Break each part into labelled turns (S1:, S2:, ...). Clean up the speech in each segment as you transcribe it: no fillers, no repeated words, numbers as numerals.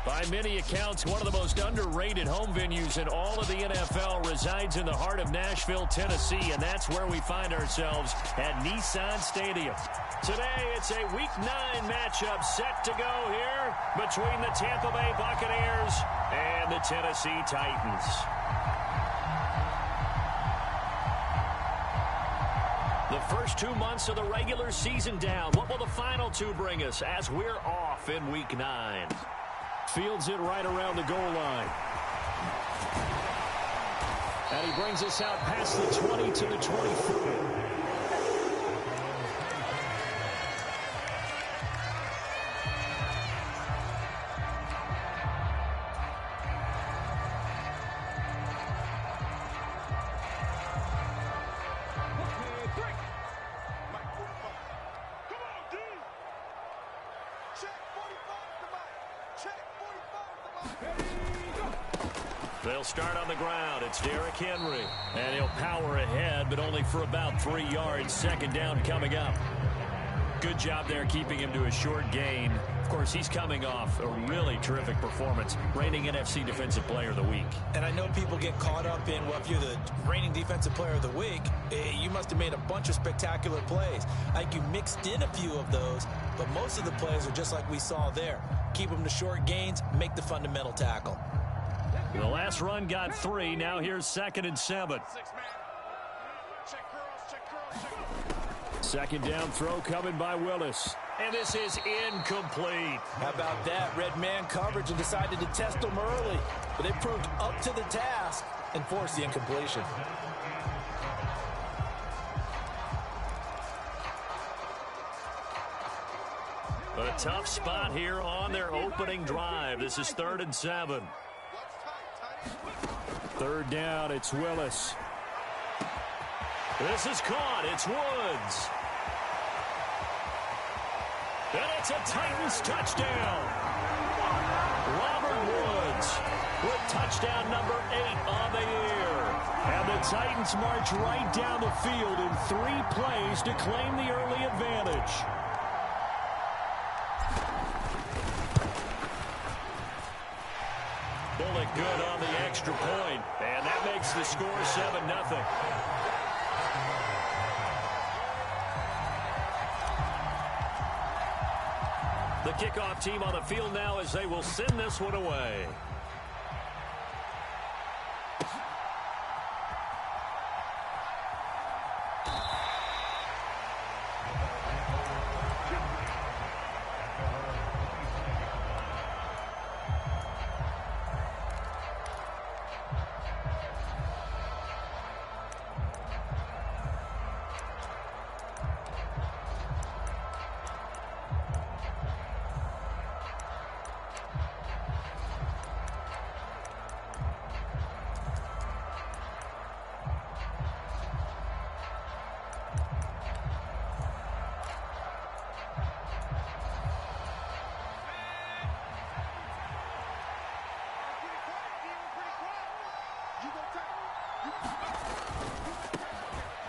S1: By many accounts, one of the most underrated home venues in all of the NFL resides in the heart of Nashville, Tennessee, and that's where we find ourselves at Nissan Stadium. Today, it's a Week 9 matchup set to go here between the Tampa Bay Buccaneers and the Tennessee Titans. The first 2 months of the regular season down. What will the final two bring us as we're off in Week 9? Fields it right around the goal line. And he brings us out past the 20 to the 24. They'll start on the ground. It's Derrick Henry. And he'll power ahead, but only for about 3 yards. Second down coming up. Good job there keeping him to a short gain. Of course, he's coming off a really terrific performance. Reigning NFC Defensive Player of the Week.
S2: And I know people get caught up in, well, if you're the reigning Defensive Player of the Week, you must have made a bunch of spectacular plays. I think you mixed in a few of those, but most of the plays are just like we saw there. Keep them to short gains, make the fundamental tackle.
S1: The last run got 3. Now here's 2nd and 7. Second down throw coming by Willis. And this is incomplete.
S2: How about that? Red man coverage and decided to test them early. But they proved up to the task and forced the incompletion.
S1: A tough spot here on their opening drive. This is 3rd and 7. Third down, it's Willis. This is caught. It's Woods. And it's a Titans touchdown. Robert Woods with touchdown number 8 on the year. And the Titans march right down the field in 3 plays to claim the early advantage. Bullet good on the extra point, and that makes the score 7-0. The kickoff team on the field now as they will send this one away.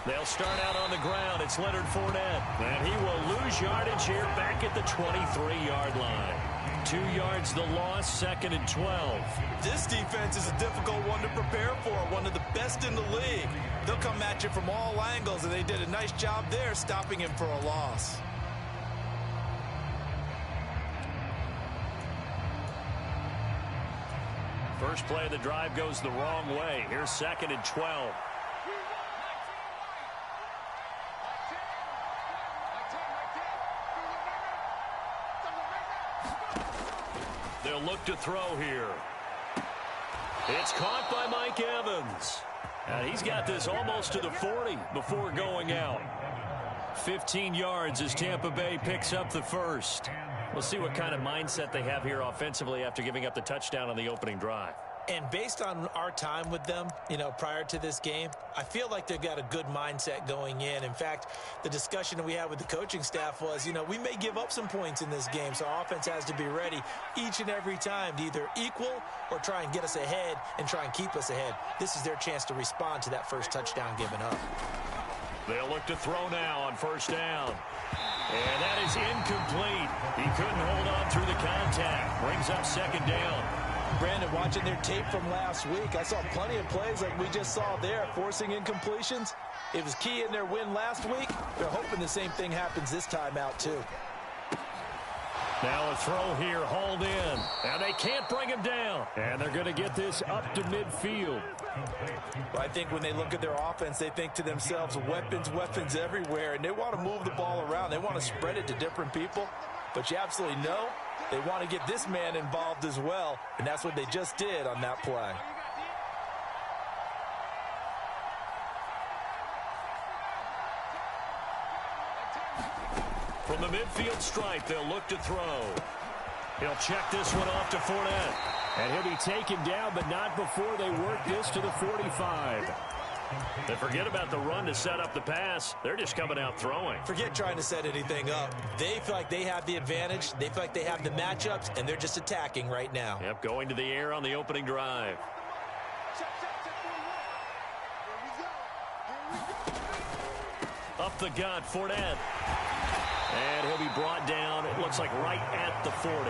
S1: They'll start out on the ground. It's Leonard Fournette. And he will lose yardage here back at the 23-yard line. 2 yards the loss, 2nd and 12.
S2: This defense is a difficult one to prepare for, one of the best in the league. They'll come at you from all angles, and they did a nice job there stopping him for a loss.
S1: First play of the drive goes the wrong way. Here's 2nd and 12. They'll look to throw here. It's caught by Mike Evans. And he's got this almost to the 40 before going out. 15 yards as Tampa Bay picks up the first. We'll see what kind of mindset they have here offensively after giving up the touchdown on the opening drive.
S2: And based on our time with them, prior to this game, I feel like they've got a good mindset going in. In fact, the discussion that we had with the coaching staff was, we may give up some points in this game, so our offense has to be ready each and every time to either equal or try and get us ahead and try and keep us ahead. This is their chance to respond to that first touchdown given up.
S1: They'll look to throw now on first down. And that is incomplete. He couldn't hold on through the contact. Brings up second down.
S2: Brandon, watching their tape from last week, I saw plenty of plays like we just saw there, forcing incompletions. It was key in their win last week. They're hoping the same thing happens this time out, too.
S1: Now a throw here, hauled in. And they can't bring him down. And they're going to get this up to midfield.
S2: Well, I think when they look at their offense, they think to themselves, weapons, weapons everywhere. And they want to move the ball around. They want to spread it to different people. But you absolutely know they want to get this man involved as well. And that's what they just did on that play.
S1: From the midfield stripe, they'll look to throw. He'll check this one off to Fournette. And he'll be taken down, but not before they work this to the 45. They forget about the run to set up the pass. They're just coming out throwing.
S2: Forget trying to set anything up. They feel like they have the advantage. They feel like they have the matchups, and they're just attacking right now.
S1: Yep, going to the air on the opening drive. Up the gut, Fournette. And he'll be brought down, it looks like right at the 40.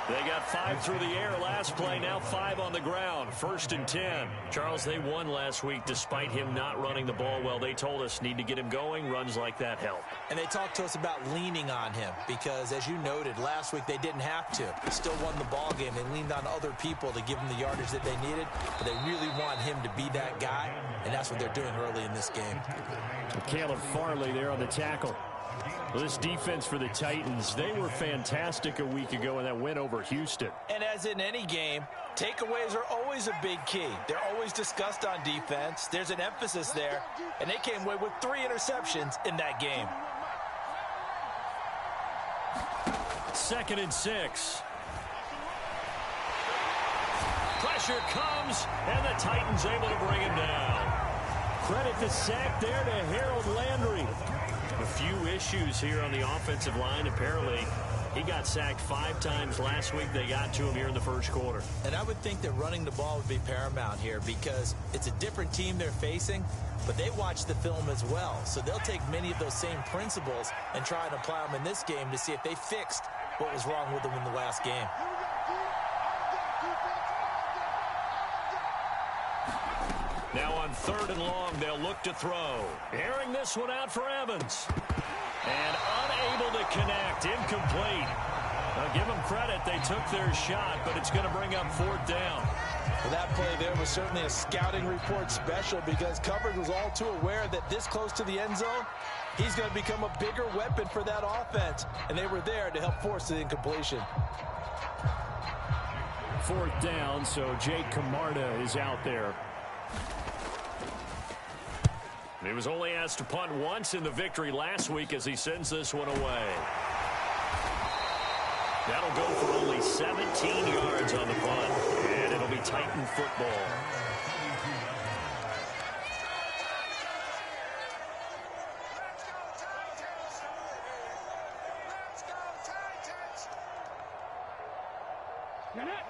S1: They got 5 through the air last play, now 5 on the ground. 1st and 10. Charles, they won last week despite him not running the ball well. They told us need to get him going. Runs like that help.
S2: And they talked to us about leaning on him because, as you noted, last week they didn't have to. They still won the ball game. They leaned on other people to give them the yardage that they needed, but they really want him to be that guy, and that's what they're doing early in this game.
S1: Caleb Farley there on the tackle. Well, this defense for the Titans, they were fantastic a week ago in that win over Houston.
S2: And as in any game, takeaways are always a big key. They're always discussed on defense. There's an emphasis there, and they came away with 3 interceptions in that game.
S1: 2nd and 6. Pressure comes, and the Titans able to bring him down. Credit the sack there to Harold Landry. A few issues here on the offensive line. Apparently, he got sacked 5 times last week. They got to him here in the first quarter.
S2: And I would think that running the ball would be paramount here because it's a different team they're facing, but they watch the film as well. So they'll take many of those same principles and try and apply them in this game to see if they fixed what was wrong with them in the last game.
S1: Now on 3rd and long, they'll look to throw. Airing this one out for Evans. And unable to connect. Incomplete. Now give them credit. They took their shot, but it's going to bring up 4th down.
S2: Well, that play there was certainly a scouting report special because coverage was all too aware that this close to the end zone, he's going to become a bigger weapon for that offense. And they were there to help force the incompletion.
S1: 4th down, so Jake Camarda is out there. He was only asked to punt once in the victory last week as he sends this one away. That'll go for only 17 yards on the punt, and it'll be Titan football.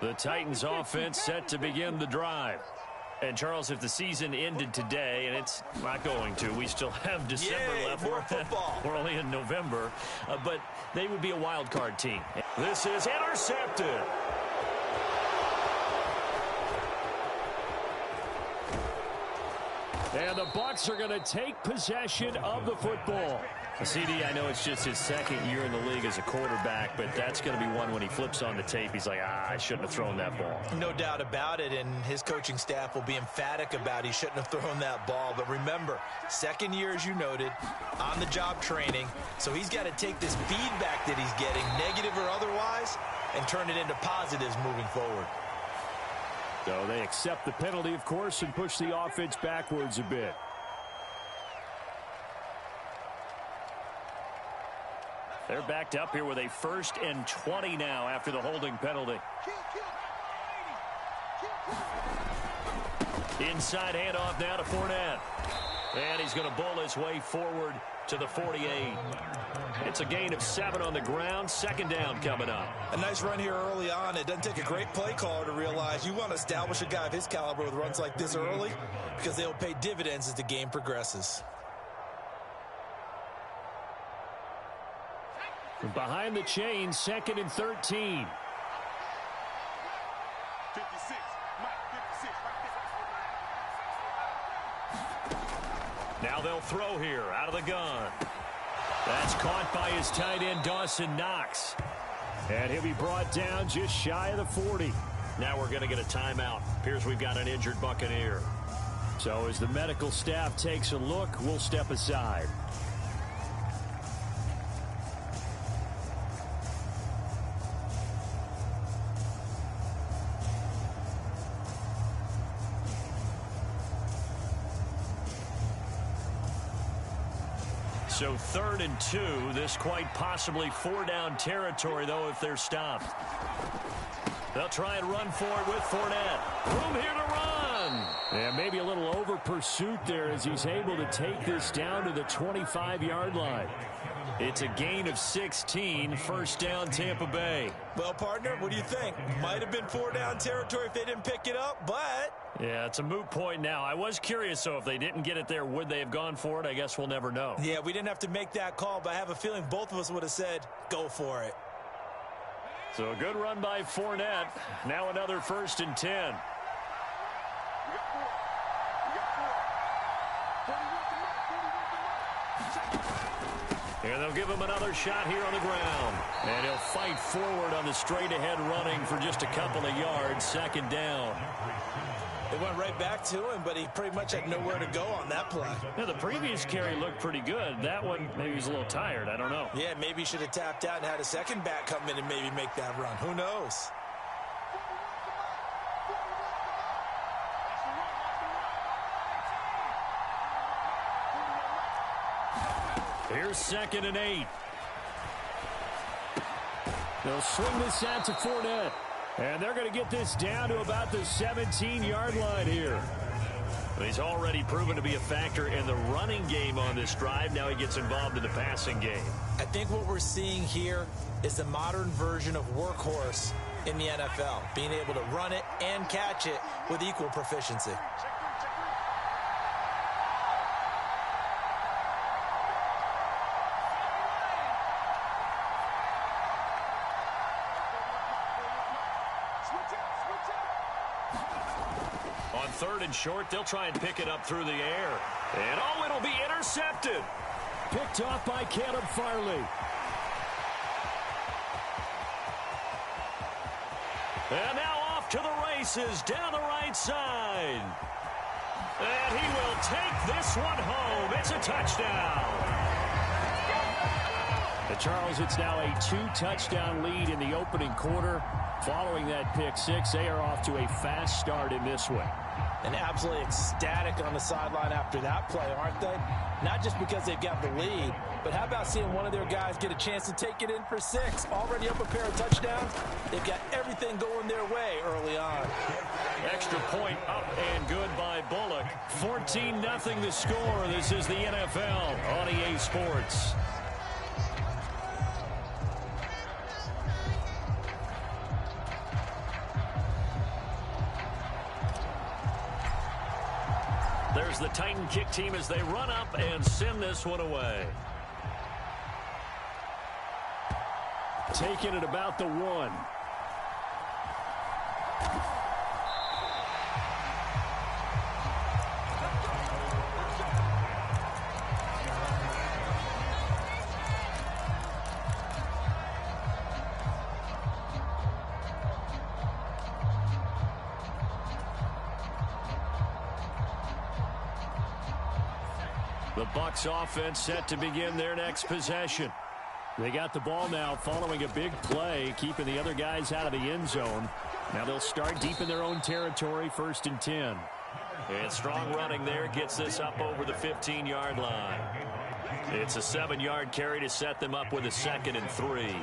S1: The Titans offense set to begin the drive. And, Charles, if the season ended today, and it's not going to, we still have December left.
S2: More football.
S1: We're only in November. But they would be a wild card team. This is intercepted. And the Bucs are going to take possession of the football. CD, I know it's just his 2nd year in the league as a quarterback, but that's going to be one when he flips on the tape. He's like, I shouldn't have thrown that ball.
S2: No doubt about it, and his coaching staff will be emphatic about he shouldn't have thrown that ball. But remember, 2nd year, as you noted, on-the-job training, so he's got to take this feedback that he's getting, negative or otherwise, and turn it into positives moving forward.
S1: So they accept the penalty, of course, and push the offense backwards a bit. They're backed up here with a 1st and 20 now after the holding penalty. Inside handoff now to Fournette. And he's going to bowl his way forward to the 48. It's a gain of 7 on the ground. 2nd down coming up.
S2: A nice run here early on. It doesn't take a great play caller to realize you want to establish a guy of his caliber with runs like this early because they'll pay dividends as the game progresses.
S1: Behind the chain, 2nd and 13.
S3: 56.
S1: Now they'll throw here out of the gun. That's caught by his tight end, Dawson Knox. And he'll be brought down just shy of the 40. Now we're going to get a timeout. Appears we've got an injured Buccaneer. So as the medical staff takes a look, we'll step aside. So 3rd and 2. This quite possibly 4-down territory, though, if they're stopped. They'll try and run for it with Fournette. Room here to run. And maybe a little over pursuit there as he's able to take this down to the 25-yard line. It's a gain of 16, 1st down Tampa Bay.
S2: Well, partner, what do you think? Might have been 4-down territory if they didn't pick it up, but...
S1: Yeah, it's a moot point now. I was curious, so if they didn't get it there, would they have gone for it? I guess we'll never know.
S2: Yeah, we didn't have to make that call, but I have a feeling both of us would have said, go for it.
S1: So a good run by Fournette. Now another 1st and 10. And they'll give him another shot here on the ground. And he'll fight forward on the straight-ahead running for just a couple of yards. 2nd down.
S2: It went right back to him, but he pretty much had nowhere to go on that play.
S1: Yeah, the previous carry looked pretty good. That one, maybe he's a little tired. I don't know.
S2: Yeah, maybe he should have tapped out and had a second back come in and maybe make that run. Who knows?
S1: Here's 2nd and 8. They'll swing this out to Fournette. And they're going to get this down to about the 17-yard line here. He's already proven to be a factor in the running game on this drive. Now he gets involved in the passing game.
S2: I think what we're seeing here is the modern version of workhorse in the NFL, being able to run it and catch it with equal proficiency.
S1: On 3rd and short, they'll try and pick it up through the air. And oh, it'll be intercepted. Picked off by Caleb Farley. And now off to the races down the right side. And he will take this one home. It's a touchdown. And Charles, it's now a 2-touchdown lead in the opening quarter. Following that pick-6, they are off to a fast start in this one.
S2: And absolutely ecstatic on the sideline after that play, aren't they? Not just because they've got the lead, but how about seeing one of their guys get a chance to take it in for 6? Already up a pair of touchdowns. They've got everything going their way early on.
S1: Extra point up and good by Bullock. 14-0 the score. This is the NFL on EA Sports. There's the Titan kick team as they run up and send this one away. Taking it about the 1. The Bucs offense set to begin their next possession. They got the ball now following a big play, keeping the other guys out of the end zone. Now they'll start deep in their own territory, 1st and 10. And strong running there gets this up over the 15-yard line. It's a 7-yard carry to set them up with a 2nd and 3.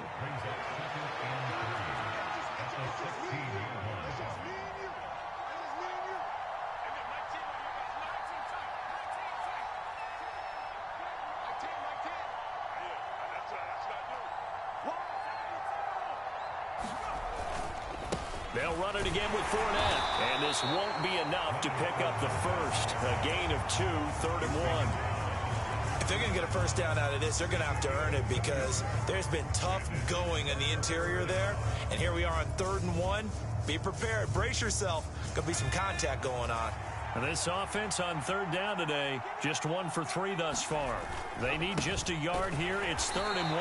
S1: They'll run it again with Fournette. And this won't be enough to pick up the first. A gain of 2, 3rd and 1.
S2: If they're going to get a first down out of this, they're going to have to earn it because there's been tough going in the interior there. And here we are on 3rd and 1. Be prepared. Brace yourself. Going to be some contact going on.
S1: And this offense on 3rd down today, just 1 for 3 thus far. They need just a yard here. It's 3rd and 1.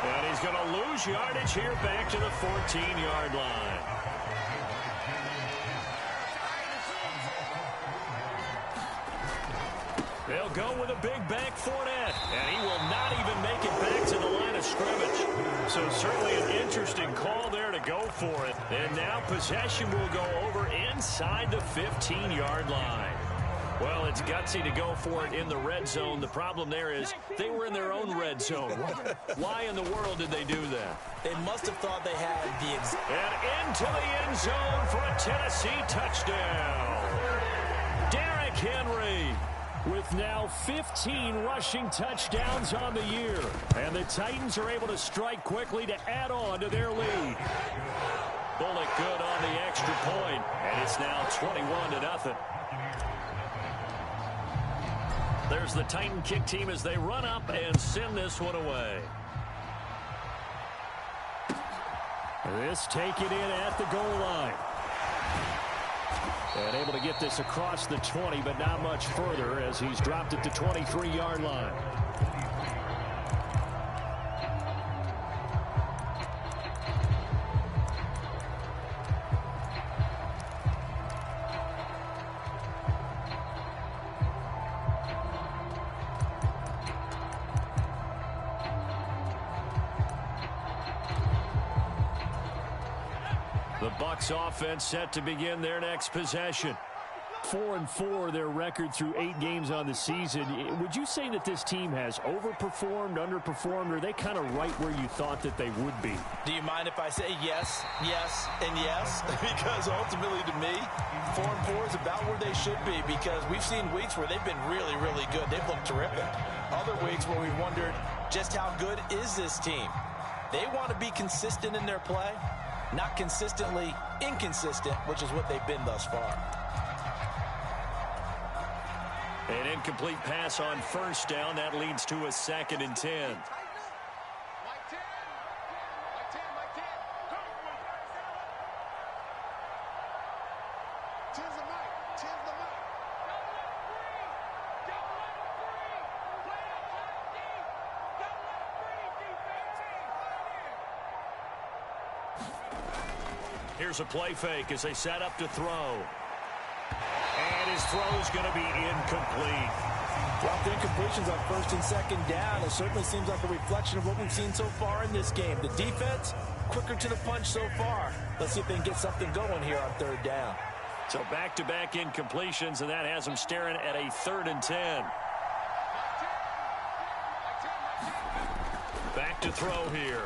S1: And he's going to lose yardage here back to the 14-yard line. They'll go with a big back Fournette, and he will not even make it back to the line of scrimmage. So certainly an interesting call there to go for it. And now possession will go over inside the 15-yard line. Well, it's gutsy to go for it in the red zone. The problem there is they were in their own red zone. Why in the world did they do that?
S2: They must have thought they had the
S1: And into the end zone for a Tennessee touchdown. Derrick Henry with now 15 rushing touchdowns on the year. And the Titans are able to strike quickly to add on to their lead. Bullock good on the extra point, and it's now 21-0. There's the Titan kick team as they run up and send this one away. This taken in at the goal line. And able to get this across the 20, but not much further as he's dropped it to 23-yard line. The Bucs offense set to begin their next possession. 4-4 their record through 8 games on the season. Would you say that this team has overperformed, underperformed, or are they kind of right where you thought that they would be?
S2: Do you mind if I say yes, yes, and yes? Because ultimately to me, 4-4 is about where they should be because we've seen weeks where they've been really, really good. They've looked terrific. Other weeks where we wondered just how good is this team? They want to be consistent in their play, not consistently inconsistent, which is what they've been thus far.
S1: An incomplete pass on first down. That leads to a 2nd and 10. Here's a play fake as they set up to throw. And his throw is going to be incomplete.
S2: Dropped incompletions on 1st and 2nd down. It certainly seems like a reflection of what we've seen so far in this game. The defense, quicker to the punch so far. Let's see if they can get something going here on 3rd down.
S1: So back-to-back incompletions, and that has them staring at a 3rd and 10. Back to throw here.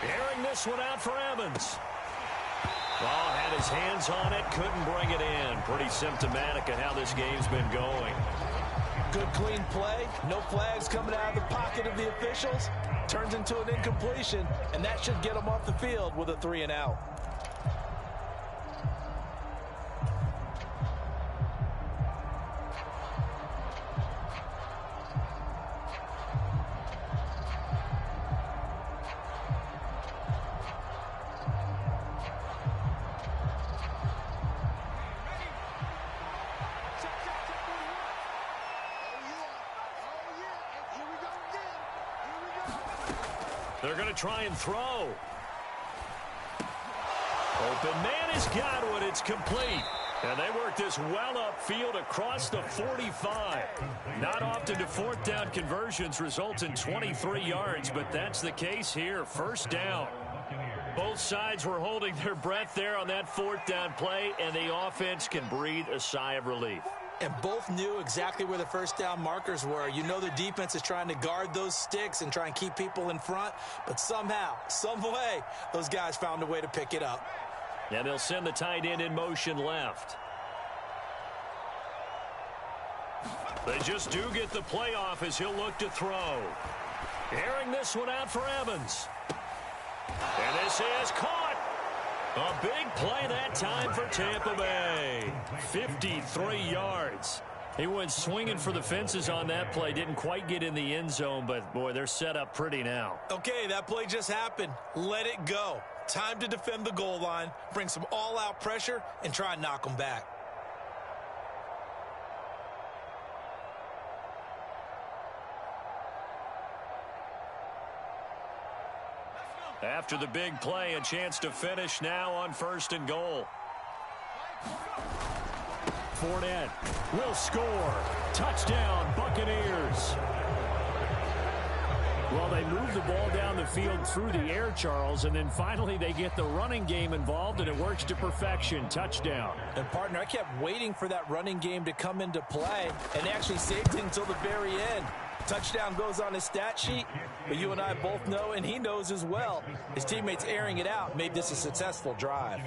S1: Airing this one out for Evans. Ball had his hands on it, couldn't bring it in. Pretty symptomatic of how this game's been going.
S2: Good clean play, no flags coming out of the pocket of the officials. Turns into an incompletion, and that should get them off the field with a 3 and out.
S1: They're going to try and throw. Open man has got one. It's complete. And they work this well upfield across the 45. Not often do 4th down conversions result in 23 yards, but that's the case here. 1st down. Both sides were holding their breath there on that 4th down play, and the offense can breathe a sigh of relief.
S2: And both knew exactly where the 1st down markers were. You know the defense is trying to guard those sticks and try and keep people in front. But somehow, some way, those guys found a way to pick it up.
S1: And they'll send the tight end in motion left. They just do get the play off as he'll look to throw. Airing this one out for Evans. And this is caught. A big play that time for Tampa Bay. 53 yards. He went swinging for the fences on that play. Didn't quite get in the end zone, but, boy, they're set up pretty now.
S2: Okay, that play just happened. Let it go. Time to defend the goal line, bring some all-out pressure, and try and knock them back.
S1: After the big play, a chance to finish now on 1st and goal. Fournette will score. Touchdown, Buccaneers. Well, they move the ball down the field through the air, Charles, and then finally they get the running game involved, and it works to perfection. Touchdown.
S2: And, partner, I kept waiting for that running game to come into play, and they actually saved it until the very end. Touchdown goes on his stat sheet, but you and I both know, and he knows as well, his teammates airing it out made this a successful drive.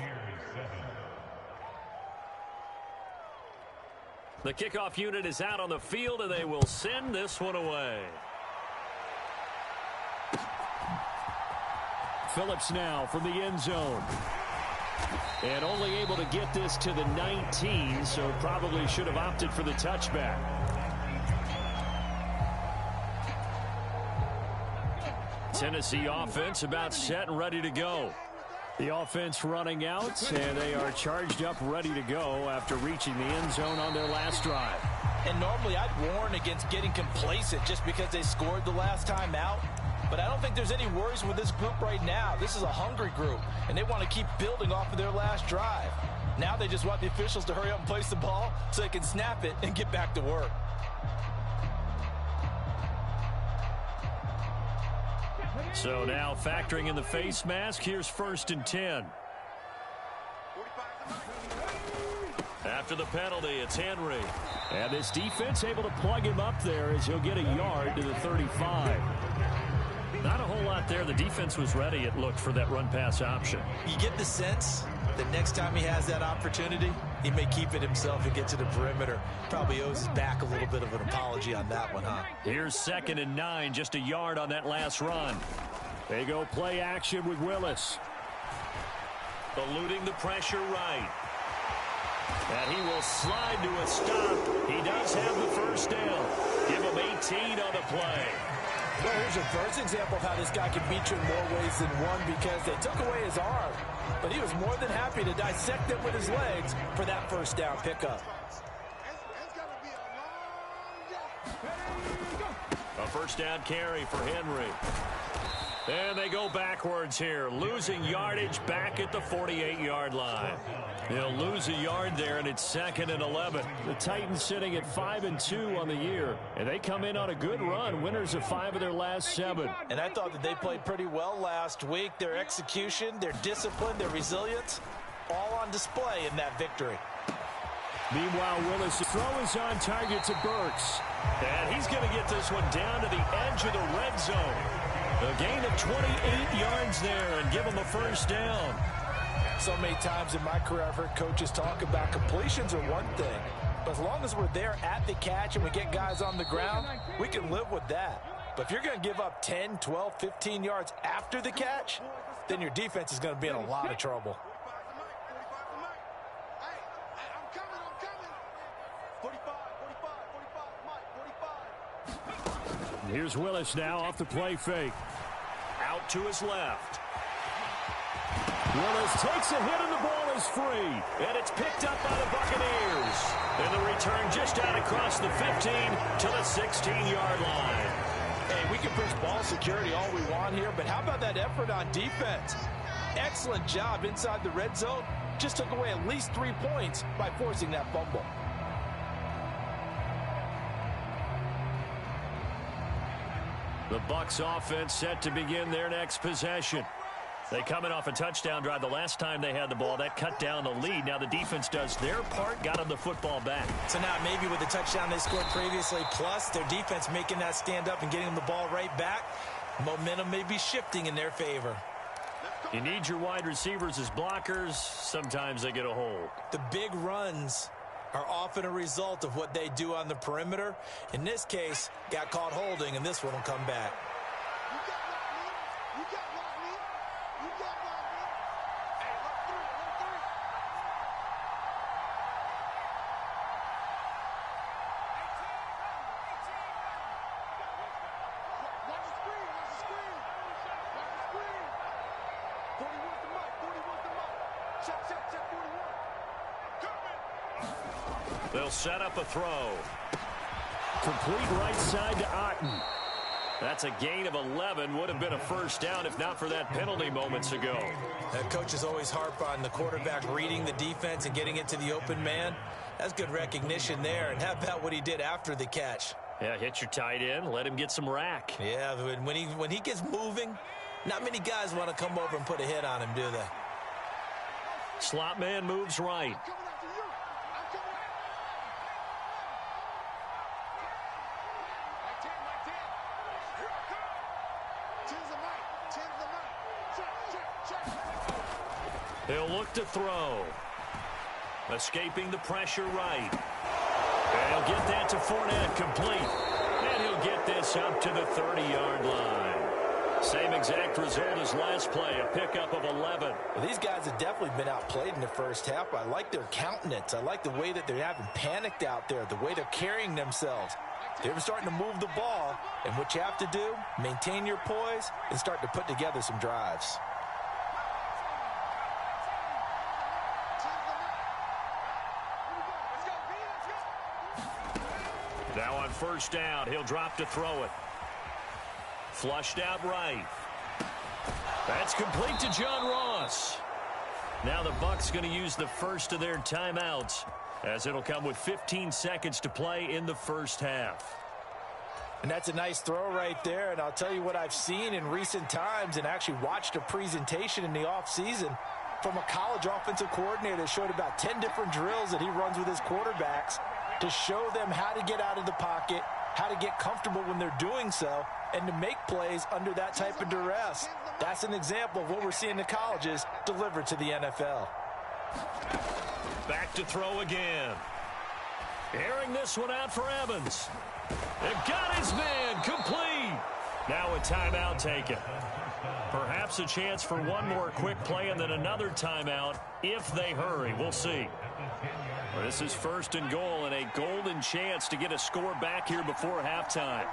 S1: The kickoff unit is out on the field, and they will send this one away. Phillips now from the end zone. And only able to get this to the 19, so probably should have opted for the touchback. Tennessee offense about set and ready to go. The offense running out, and they are charged up, ready to go after reaching the end zone on their last drive.
S2: And normally I'd warn against getting complacent just because they scored the last time out. But I don't think there's any worries with this group right now. This is a hungry group, and they want to keep building off of their last drive. Now they just want the officials to hurry up and place the ball so they can snap it and get back to work.
S1: So now factoring in the face mask, here's 1st and 10. After the penalty, it's Henry. And this defense able to plug him up there as he'll get a yard to the 35. Not a whole lot there. The defense was ready, it looked, for that run-pass option.
S2: You get the sense that next time he has that opportunity, he may keep it himself and get to the perimeter. Probably owes his back a little bit of an apology on that one, huh?
S1: Here's 2nd and 9, just a yard on that last run. They go play action with Willis. Eluding the pressure right. And he will slide to a stop. He does have the first down. Give him 18 on the play.
S2: Well, here's your first example of how this guy can beat you in more ways than one, because they took away his arm, but he was more than happy to dissect them with his legs for that first down pickup.
S1: A first down carry for Henry. And they go backwards here, losing yardage back at the 48-yard line. They'll lose a yard there, and it's 2nd and 11. The Titans sitting at 5-2 on the year, and they come in on a good run, winners of 5 of their last 7.
S2: And I thought that they played pretty well last week. Their execution, their discipline, their resilience, all on display in that victory.
S1: Meanwhile, Willis' throw is on target to Bucs. And he's going to get this one down to the edge of the red zone. A gain of 28 yards there and give him a first down.
S2: So many times in my career I've heard coaches talk about completions are one thing, but as long as we're there at the catch and we get guys on the ground, we can live with that. But if you're going to give up 10, 12, 15 yards after the catch, then your defense is going to be in a lot of trouble.
S1: Here's Willis now off the play fake. Out to his left. Willis takes a hit and the ball is free. And it's picked up by the Buccaneers. And the return just out across the 15 to the 16-yard line.
S2: Hey, we can preach ball security all we want here, but how about that effort on defense? Excellent job inside the red zone. Just took away at least 3 points by forcing that fumble.
S1: The Bucs offense set to begin their next possession. They come in off a touchdown drive the last time they had the ball. That cut down the lead. Now the defense does their part, got them the football back.
S2: So now maybe with the touchdown they scored previously, plus their defense making that stand up and getting them the ball right back, momentum may be shifting in their favor.
S1: You need your wide receivers as blockers. Sometimes they get a hold.
S2: The big runs are often a result of what they do on the perimeter. In this case, got caught holding, and this one will come back.
S1: They'll set up a throw. Complete right side to Otten. That's a gain of 11. Would have been a first down if not for that penalty moments ago.
S2: That coach is always harp on the quarterback reading the defense and getting it to the open man. That's good recognition there. And how about what he did after the catch?
S1: Yeah, hit your tight end. Let him get some rack.
S2: Yeah, when he gets moving, not many guys want to come over and put a hit on him, do they?
S1: Slot man moves right. He'll look to throw. Escaping the pressure right. And he'll get that to Fournette complete. And he'll get this up to the 30-yard line. Same exact result as last play, a pickup of 11.
S2: Well, these guys have definitely been outplayed in the first half. I like their countenance. I like the way that they're having panicked out there, the way they're carrying themselves. They're starting to move the ball, and what you have to do, maintain your poise and start to put together some drives.
S1: Now on first down, he'll drop to throw it. Flushed out right. That's complete to John Ross. Now the Bucs going to use the first of their timeouts, as it'll come with 15 seconds to play in the first half.
S2: And that's a nice throw right there. And I'll tell you what I've seen in recent times and actually watched a presentation in the offseason from a college offensive coordinator that showed about 10 different drills that he runs with his quarterbacks to show them how to get out of the pocket, how to get comfortable when they're doing so, and to make plays under that type of duress. That's an example of what we're seeing in the colleges delivered to the NFL.
S1: Back to throw again. Airing this one out for Evans. They've got his man complete. Now a timeout taken. Perhaps a chance for one more quick play and then another timeout if they hurry. We'll see. Well, this is first and goal and a golden chance to get a score back here before halftime.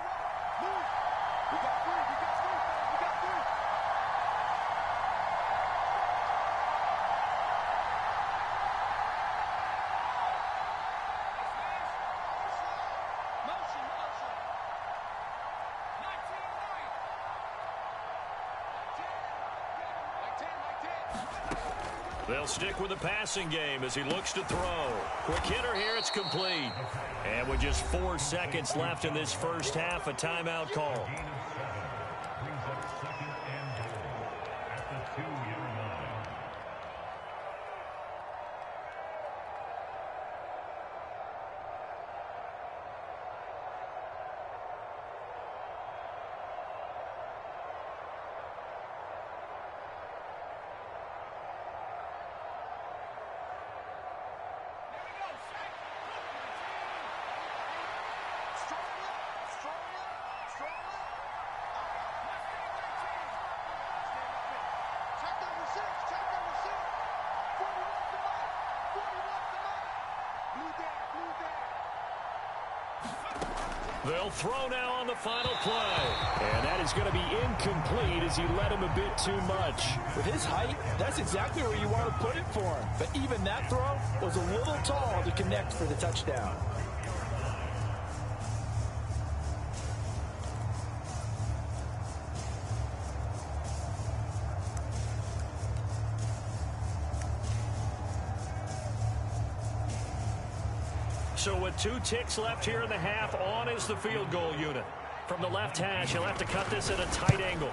S1: They'll stick with the passing game as he looks to throw. Quick hitter here, it's complete. And with just 4 seconds left in this first half, a timeout call. They'll throw now on the final play. And that is going to be incomplete as he led him a bit too much.
S2: With his height, that's exactly where you want to put it for him. But even that throw was a little tall to connect for the touchdown.
S1: So with 2 ticks left here in the half, on is the field goal unit. From the left hash, he'll have to cut this at a tight angle.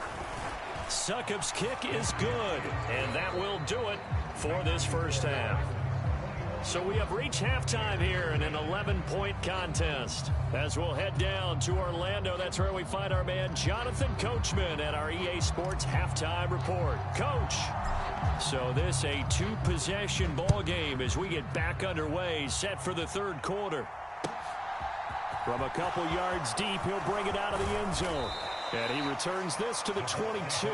S1: Succop's kick is good, and that will do it for this first half. So we have reached halftime here in an 11-point contest. As we'll head down to Orlando, that's where we find our man Jonathan Coachman at our EA Sports Halftime Report. Coach. So this a 2-possession ball game as we get back underway, set for the third quarter. From a couple yards deep, he'll bring it out of the end zone. And he returns this to the 22.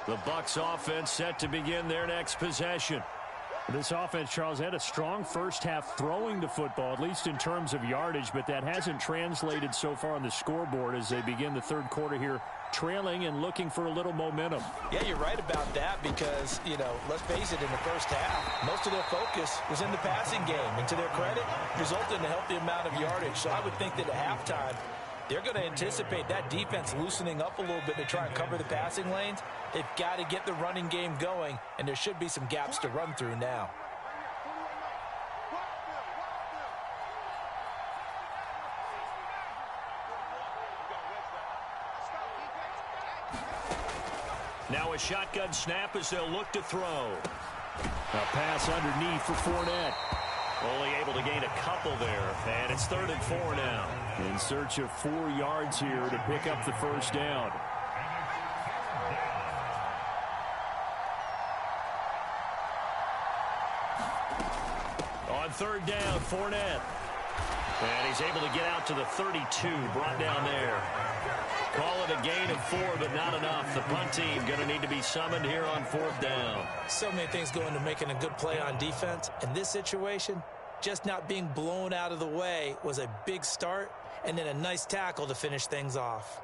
S1: The Bucs offense set to begin their next possession.
S3: This offense, Charles, had a strong first half throwing the football, at least in terms of yardage, but that hasn't translated so far on the scoreboard as they begin the third quarter here, trailing and looking for a little momentum.
S2: Yeah, you're right about that because, let's face it, in the first half, most of their focus was in the passing game. And to their credit, resulted in a healthy amount of yardage. So I would think that at halftime, they're going to anticipate that defense loosening up a little bit to try and cover the passing lanes. They've got to get the running game going, and there should be some gaps to run through now.
S1: Now a shotgun snap as they'll look to throw.
S3: A pass underneath for Fournette.
S1: Only able to gain a couple there, and it's 3rd and 4 now.
S3: In search of 4 yards here to pick up the first down.
S1: On 3rd down, Fournette. And he's able to get out to the 32, brought down there. Call it a gain of 4, but not enough. The punt team going to need to be summoned here on 4th down.
S2: So many things go into making a good play on defense. In this situation, just not being blown out of the way was a big start, and then a nice tackle to finish things off.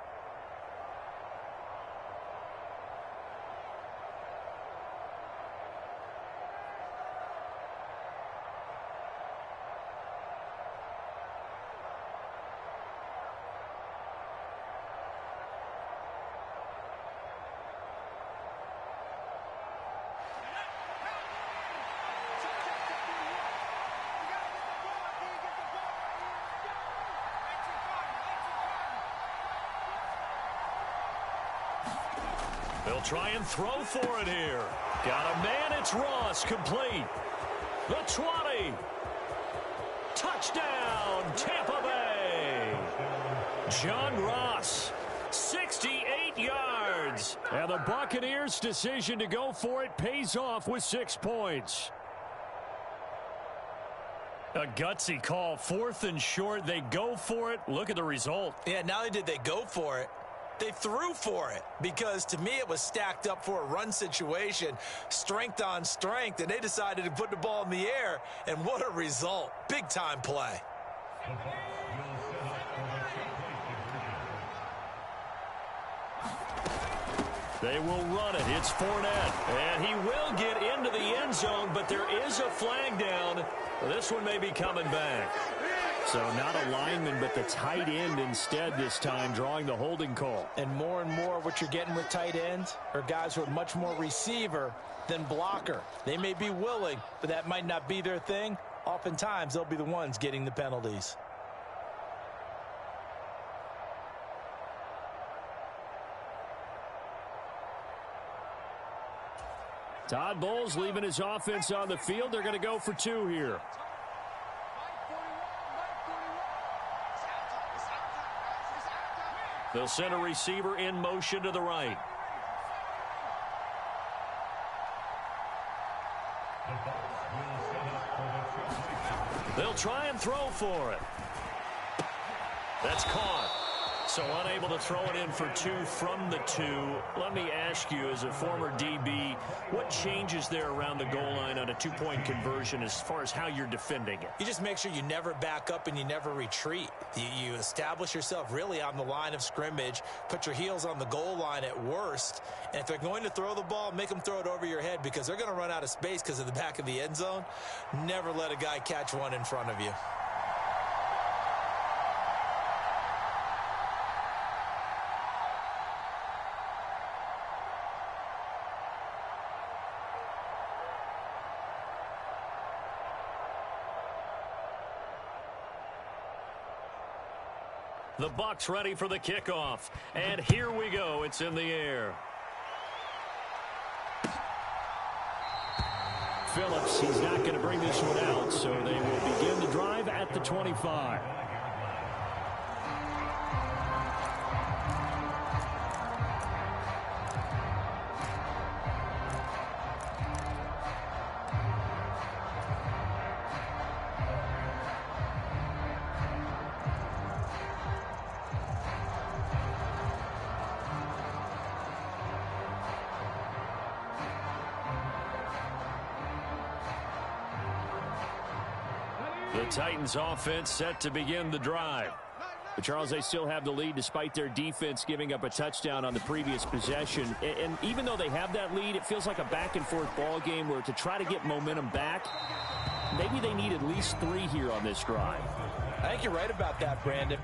S1: They'll try and throw for it here. Got a man, it's Ross, complete. The 20. Touchdown, Tampa Bay. John Ross, 68 yards.
S3: And the Buccaneers' decision to go for it pays off with 6 points.
S1: A gutsy call, 4th and short. They go for it. Look at the result.
S2: Yeah, not only did they go for it, they threw for it, because to me it was stacked up for a run situation, strength on strength, and they decided to put the ball in the air, and what a result. Big time play.
S1: They will run it. It's Fournette, and he will get into the end zone, but there is a flag down. This one may be coming back.
S3: So not a lineman, but the tight end instead this time, drawing the holding call.
S2: And more what you're getting with tight ends are guys who are much more receiver than blocker. They may be willing, but that might not be their thing. Oftentimes, they'll be the ones getting the penalties.
S3: Todd Bowles leaving his offense on the field. They're going to go for 2 here.
S1: They'll send a receiver in motion to the right. They'll try and throw for it. That's caught. So unable to throw it in for 2 from the 2. Let me ask you, as a former DB, what changes there around the goal line on a 2-point conversion as far as how you're defending it?
S2: You just make sure you never back up and you never retreat. You establish yourself really on the line of scrimmage, put your heels on the goal line at worst, and if they're going to throw the ball, make them throw it over your head, because they're going to run out of space because of the back of the end zone. Never let a guy catch one in front of you.
S1: The Bucs ready for the kickoff. And here we go. It's in the air.
S3: Phillips, he's not going to bring this one out, so they will begin the drive at the 25.
S1: The Titans offense set to begin the drive.
S3: But Charles, they still have the lead despite their defense giving up a touchdown on the previous possession. And even though they have that lead, it feels like a back-and-forth ball game where to try to get momentum back, maybe they need at least 3 here on this drive.
S2: I think you're right about that, Brandon.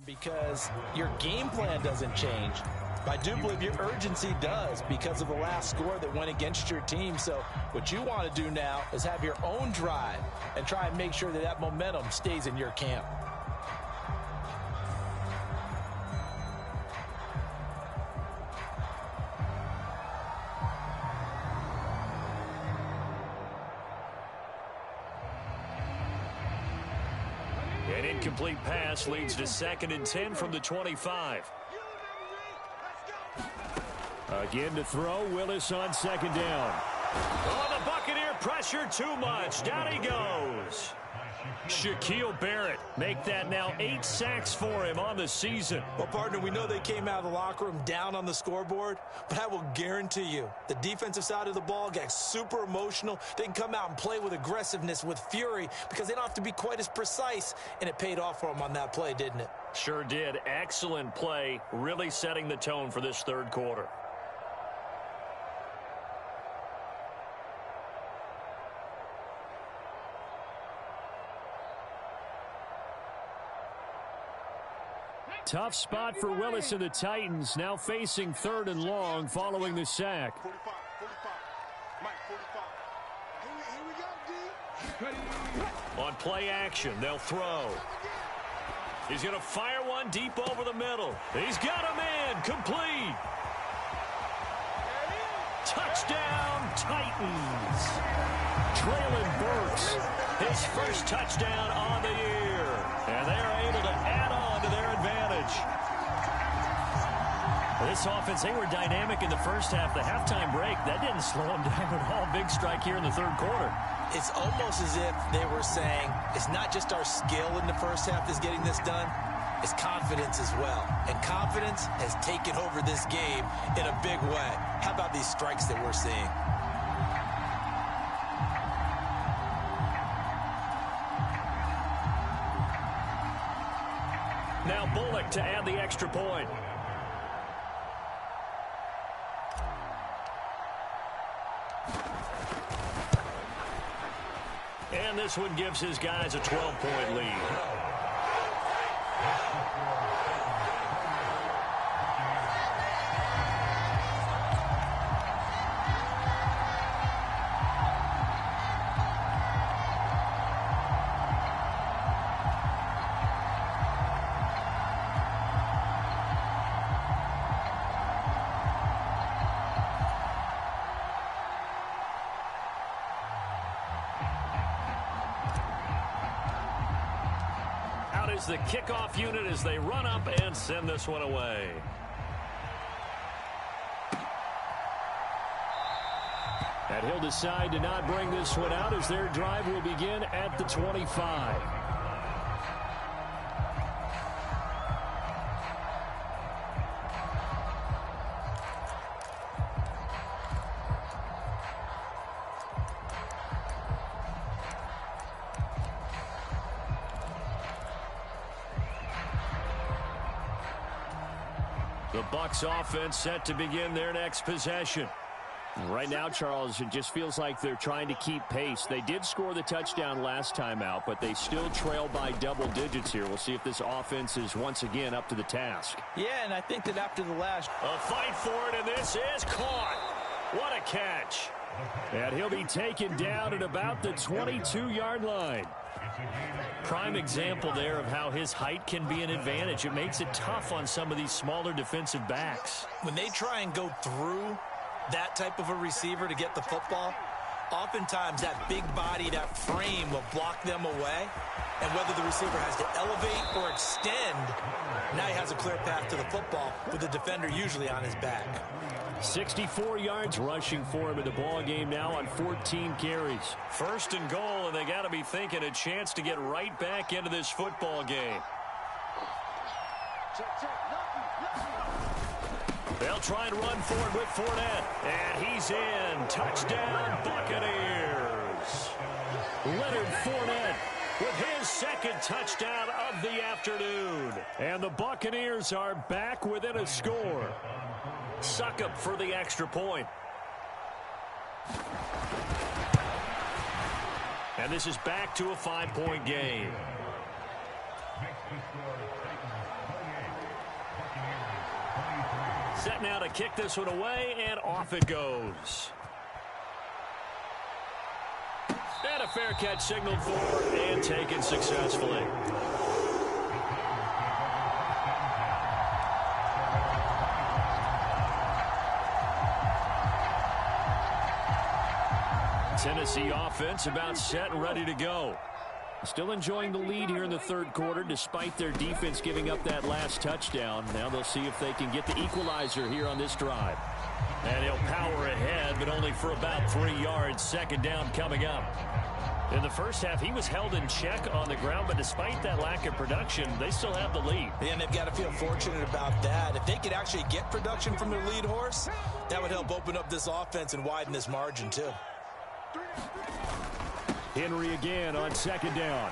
S2: Because your game plan doesn't change. I do believe your urgency does because of the last score that went against your team. So what you want to do now is have your own drive and try and make sure that that momentum stays in your camp.
S1: An incomplete pass leads to 2nd and 10 from the 25.
S3: Again to throw, Willis on 2nd down.
S1: Oh, the Buccaneer pressure too much. Down he goes. Shaquille Barrett make that now 8 sacks for him on the season.
S2: Well, partner, we know they came out of the locker room down on the scoreboard, but I will guarantee you the defensive side of the ball got super emotional. They can come out and play with aggressiveness, with fury, because they don't have to be quite as precise, and it paid off for them on that play, didn't it?
S1: Sure did. Excellent play, really setting the tone for this 3rd quarter.
S3: Tough spot for Willis and the Titans, now facing 3rd and long following the sack.
S1: On play action, they'll throw. He's going to fire one deep over the middle. He's got him in, complete. Touchdown, Titans. Traylon Burks, his first touchdown on the year. And they're able to add on to their advantage.
S3: This offense, they were dynamic in the first half. The halftime break, that didn't slow them down at all. Big strike here in the 3rd quarter.
S2: It's almost as if they were saying, it's not just our skill in the first half that's getting this done, it's confidence as well. And confidence has taken over this game in a big way. How about these strikes that we're seeing?
S1: Now Bullock to add the extra point. And this one gives his guys a 12-point lead. The kickoff unit as they run up and send this one away.
S3: And he'll decide to not bring this one out as their drive will begin at the 25. The Bucs offense set to begin their next possession. Right now, Charles, it just feels like they're trying to keep pace. They did score the touchdown last time out, but they still trail by double digits here. We'll see if this offense is once again up to the task.
S2: Yeah, and I think that after the last...
S1: A fight for it, and this is caught. What a catch.
S3: And he'll be taken down at about the 22-yard line.
S1: Prime example there of how his height can be an advantage. It makes it tough on some of these smaller defensive backs.
S2: When they try and go through that type of a receiver to get the football, oftentimes that big body, that frame will block them away. And whether the receiver has to elevate or extend, now he has a clear path to the football with the defender usually on his back.
S3: 64 yards rushing for him in the ball game now on 14 carries.
S1: First and goal, and they got to be thinking a chance to get right back into this football game. They'll try and run forward with Fournette. And he's in. Touchdown, Buccaneers. Leonard Fournette with his second touchdown of the afternoon. And the Buccaneers are back within a score. Succop for the extra point. And this is back to a 5-point game. Set now to kick this one away, and off it goes. And a fair catch signaled for and taken successfully. Tennessee offense about set and ready to go. Still enjoying the lead here in the third quarter despite their defense giving up that last touchdown. Now they'll see if they can get the equalizer here on this drive. And he'll power ahead, but only for about 3 yards. Second down coming up. In the first half, he was held in check on the ground, but despite that lack of production, they still have the lead.
S2: And they've got to feel fortunate about that. If they could actually get production from their lead horse, that would help open up this offense and widen this margin too.
S3: Henry again on second down.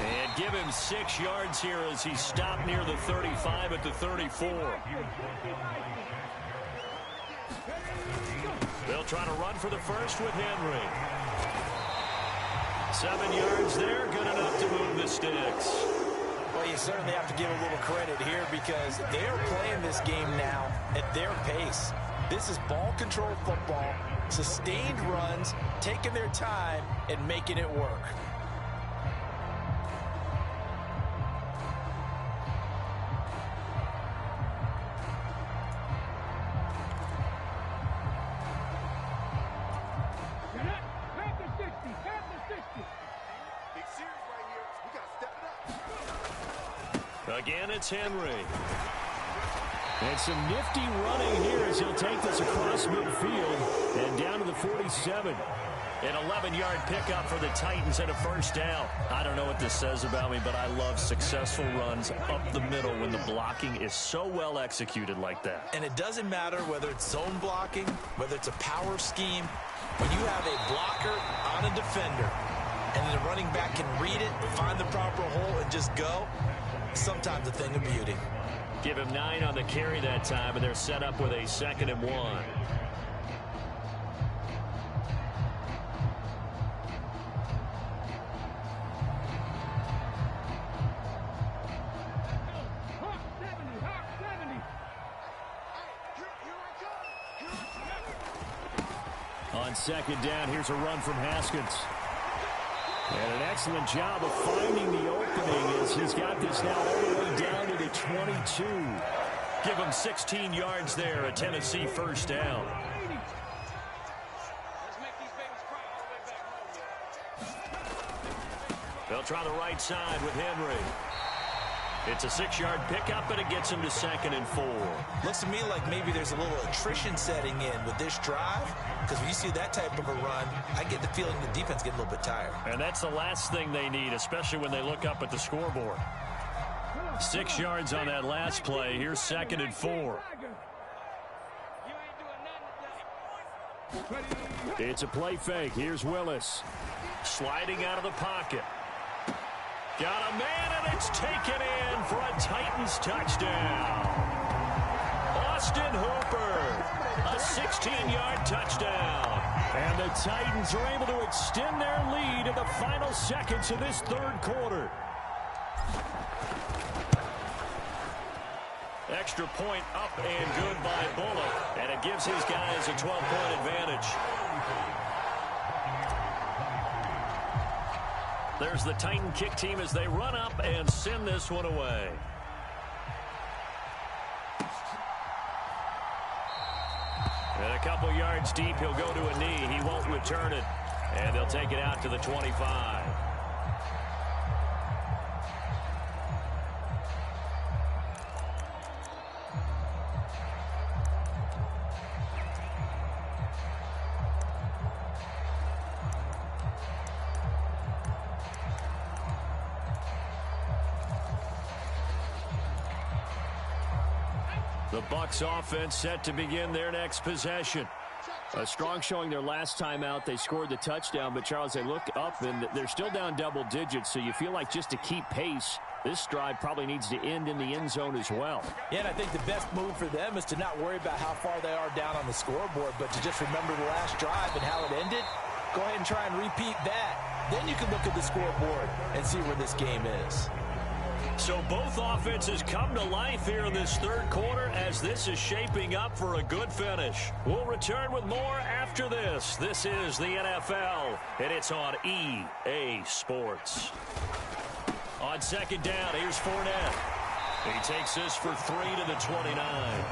S1: And give him 6 yards here as he stopped near the 35 at the 34. They'll try to run for the first with Henry. 7 yards there, good enough to move the sticks.
S2: Well, you certainly have to give a little credit here because they are playing this game now at their pace. This is ball control football, sustained runs, taking their time and making it work.
S1: Again, it's Henry.
S3: And some nifty running here as he'll take this across midfield and down to the 47.
S1: An 11-yard pickup for the Titans and a first down. I don't know what this says about me, but I love successful runs up the middle when the blocking is so well executed like that.
S2: And it doesn't matter whether it's zone blocking, whether it's a power scheme. When you have a blocker on a defender and the running back can read it, find the proper hole, and just go, sometimes a thing of beauty.
S1: Give him 9 on the carry that time, and they're set up with a 2nd and 1.
S3: On second down, here's a run from Haskins. And an excellent job of finding the opening as he's got this now all the way down to the 22.
S1: Give him 16 yards there, a Tennessee first down. They'll try the right side with Henry. It's a 6-yard pickup, and it gets him to 2nd and 4.
S2: Looks to me like maybe there's a little attrition setting in with this drive, because when you see that type of a run, I get the feeling the defense getting a little bit tired.
S1: And that's the last thing they need, especially when they look up at the scoreboard. 6 yards on that last play. Here's 2nd and 4.
S3: It's a play fake. Here's Willis.
S1: Sliding out of the pocket. Got a man, and it's taken in for a Titans touchdown. Austin Hooper, a 16-yard touchdown.
S3: And the Titans are able to extend their lead in the final seconds of this third quarter.
S1: Extra point up and good by Bullock, and it gives his guys a 12-point advantage. There's the Titan kick team as they run up and send this one away. And a couple yards deep, he'll go to a knee. He won't return it, and they'll take it out to the 25. The Bucs offense set to begin their next possession.
S3: A strong showing their last time out. They scored the touchdown, but, Charles, they look up, and they're still down double digits, so you feel like just to keep pace, this drive probably needs to end in the end zone as well.
S2: Yeah, and I think the best move for them is to not worry about how far they are down on the scoreboard, but to just remember the last drive and how it ended. Go ahead and try and repeat that. Then you can look at the scoreboard and see where this game is.
S1: So both offenses come to life here in this third quarter as this is shaping up for a good finish. We'll return with more after this. This is the NFL, and it's on EA Sports. On 2nd down, here's Fournette. He takes this for 3 to the 29.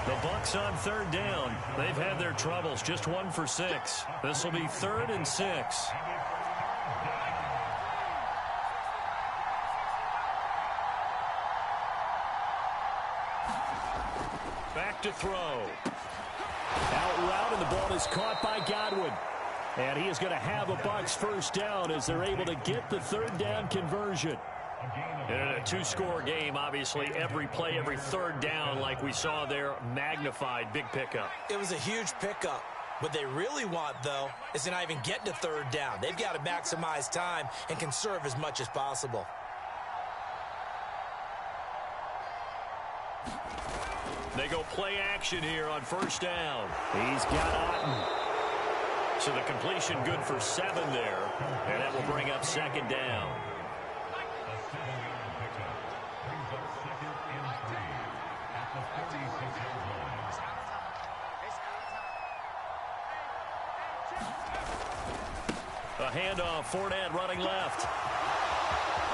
S1: The Bucs on 3rd down. They've had their troubles, just 1 for 6. This will be 3rd and 6. Back to throw.
S3: Out route, and the ball is caught by Godwin. And he is going to have a Bucs first down as they're able to get the 3rd down conversion.
S1: In a 2-score game, obviously, every play, every 3rd down, like we saw there, magnified. Big pickup.
S2: It was a huge pickup. What they really want, though, is to not even get to 3rd down. They've got to maximize time and conserve as much as possible.
S1: They go play action here on 1st down.
S3: He's got Otten.
S1: So the completion good for 7 there, and that will bring up 2nd down. A handoff, Fournette running left.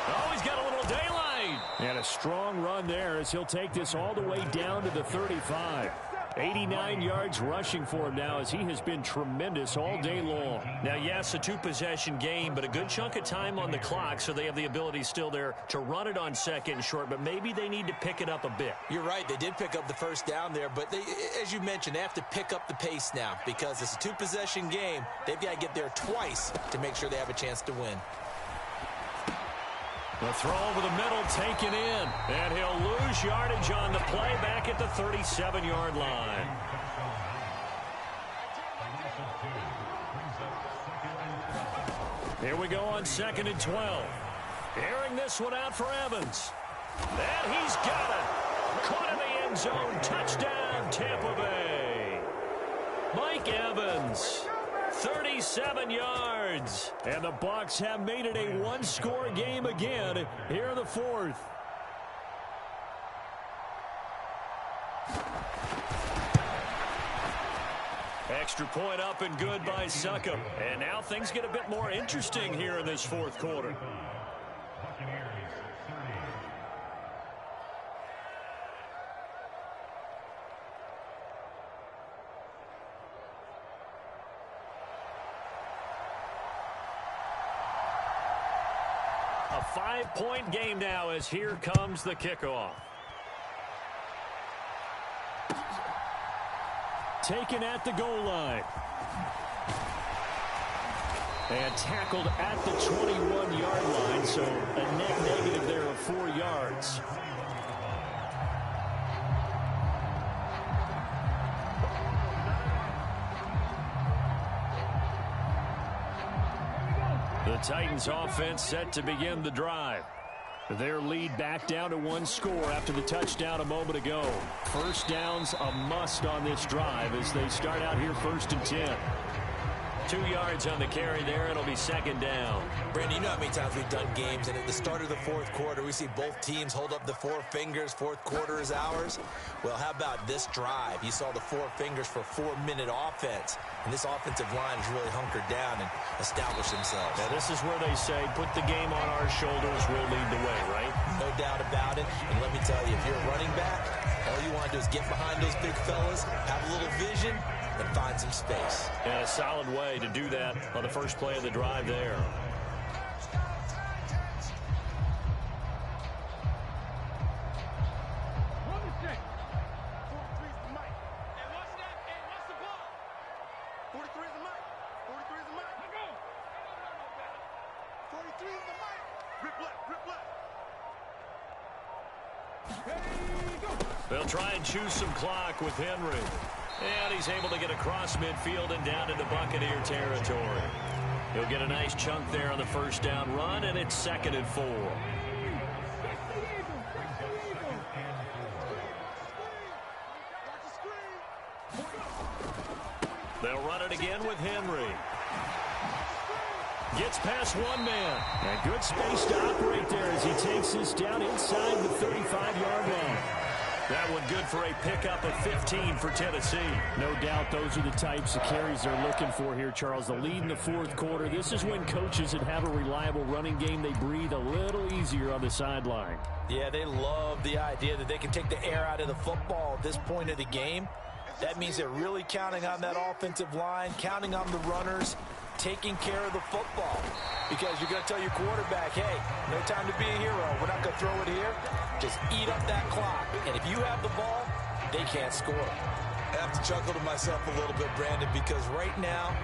S1: Oh, he's got a little daylight.
S3: And a strong run there as he'll take this all the way down to the 35. 89 yards rushing for him now as he has been tremendous all day long.
S1: Now, yes, a 2-possession game, but a good chunk of time on the clock, so they have the ability still there to run it on 2nd and short, but maybe they need to pick it up a bit.
S2: You're right. They did pick up the 1st down there, but they, as you mentioned, they have to pick up the pace now because it's a 2-possession game. They've got to get there twice to make sure they have a chance to win.
S1: The throw over the middle taken in, and he'll lose yardage on the play back at the 37-yard line. Here we go on 2nd and 12. Airing this one out for Evans. And he's got it. Caught in the end zone. Touchdown, Tampa Bay. Mike Evans. 37 yards.
S3: And the Bucs have made it a 1-score game again here in the 4th.
S1: Extra point up and good by Succop. And now things get a bit more interesting here in this 4th quarter. A 5-point game now as here comes the kickoff.
S3: Taken at the goal line. And tackled at the 21-yard line, so a net negative there of 4 yards. The Titans offense set to begin the drive. Their lead back down to 1 score after the touchdown a moment ago. First down's a must on this drive as they start out here 1st and 10.
S1: 2 yards on the carry there. It'll be 2nd down.
S2: Brandon, you know how many times we've done games, and at the start of the 4th quarter, we see both teams hold up the 4 fingers. 4th quarter is ours. Well, how about this drive? You saw the 4 fingers for 4-minute offense, and this offensive line has really hunkered down and established themselves.
S1: Now, this is where they say, put the game on our shoulders, we'll lead the way, right?
S2: No doubt about it. And let me tell you, if you're a running back, all you want to do is get behind those big fellas, have a little vision, and find some space.
S1: And a solid way to do that on the first play of the drive there. They'll try and choose some clock with Henry. And he's able to get across midfield and down into Buccaneer territory. He'll get a nice chunk there on the first down run, and it's 2nd and 4. They'll run it again with Henry. Gets past one man.
S3: And good space to operate there as he takes this down inside the 35-yard line.
S1: That one good for a pickup of 15 for Tennessee.
S3: No doubt those are the types of carries they're looking for here, Charles. The lead in the 4th quarter. This is when coaches that have a reliable running game, they breathe a little easier on the sideline.
S2: Yeah, they love the idea that they can take the air out of the football at this point of the game. That means they're really counting on that offensive line, counting on the runners, taking care of the football. Because you're going to tell your quarterback, hey, no time to be a hero. We're not going to throw it here. Just eat up that clock. And if you have the ball, they can't score. I have to chuckle to myself a little bit, Brandon, because right now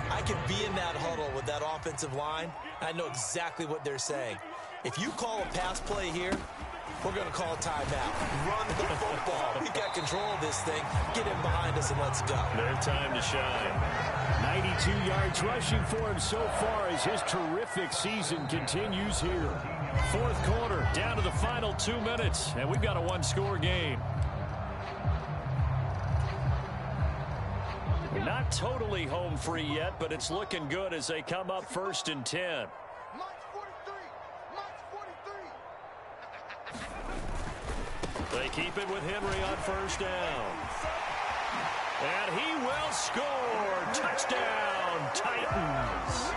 S2: I can be in that huddle with that offensive line. I know exactly what they're saying. If you call a pass play here, we're going to call a timeout. Run the football. We've got control of this thing. Get in behind us and let's go.
S1: Their time to shine.
S3: 92 yards rushing for him so far as his terrific season continues here.
S1: 4th quarter, down to the final 2 minutes, and we've got a 1-score game. Not totally home free yet, but it's looking good as they come up 1st and 10. They keep it with Henry on 1st down. And he will score. Touchdown, Titans.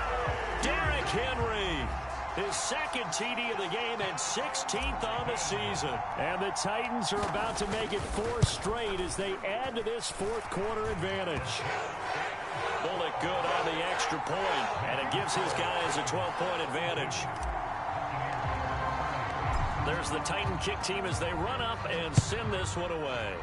S1: Derrick Henry, his 2nd TD of the game and 16th on the season.
S3: And the Titans are about to make it 4 straight as they add to this 4th quarter advantage.
S1: Bullock good on the extra point, and it gives his guys a 12-point advantage. There's the Titan kick team as they run up and send this one away.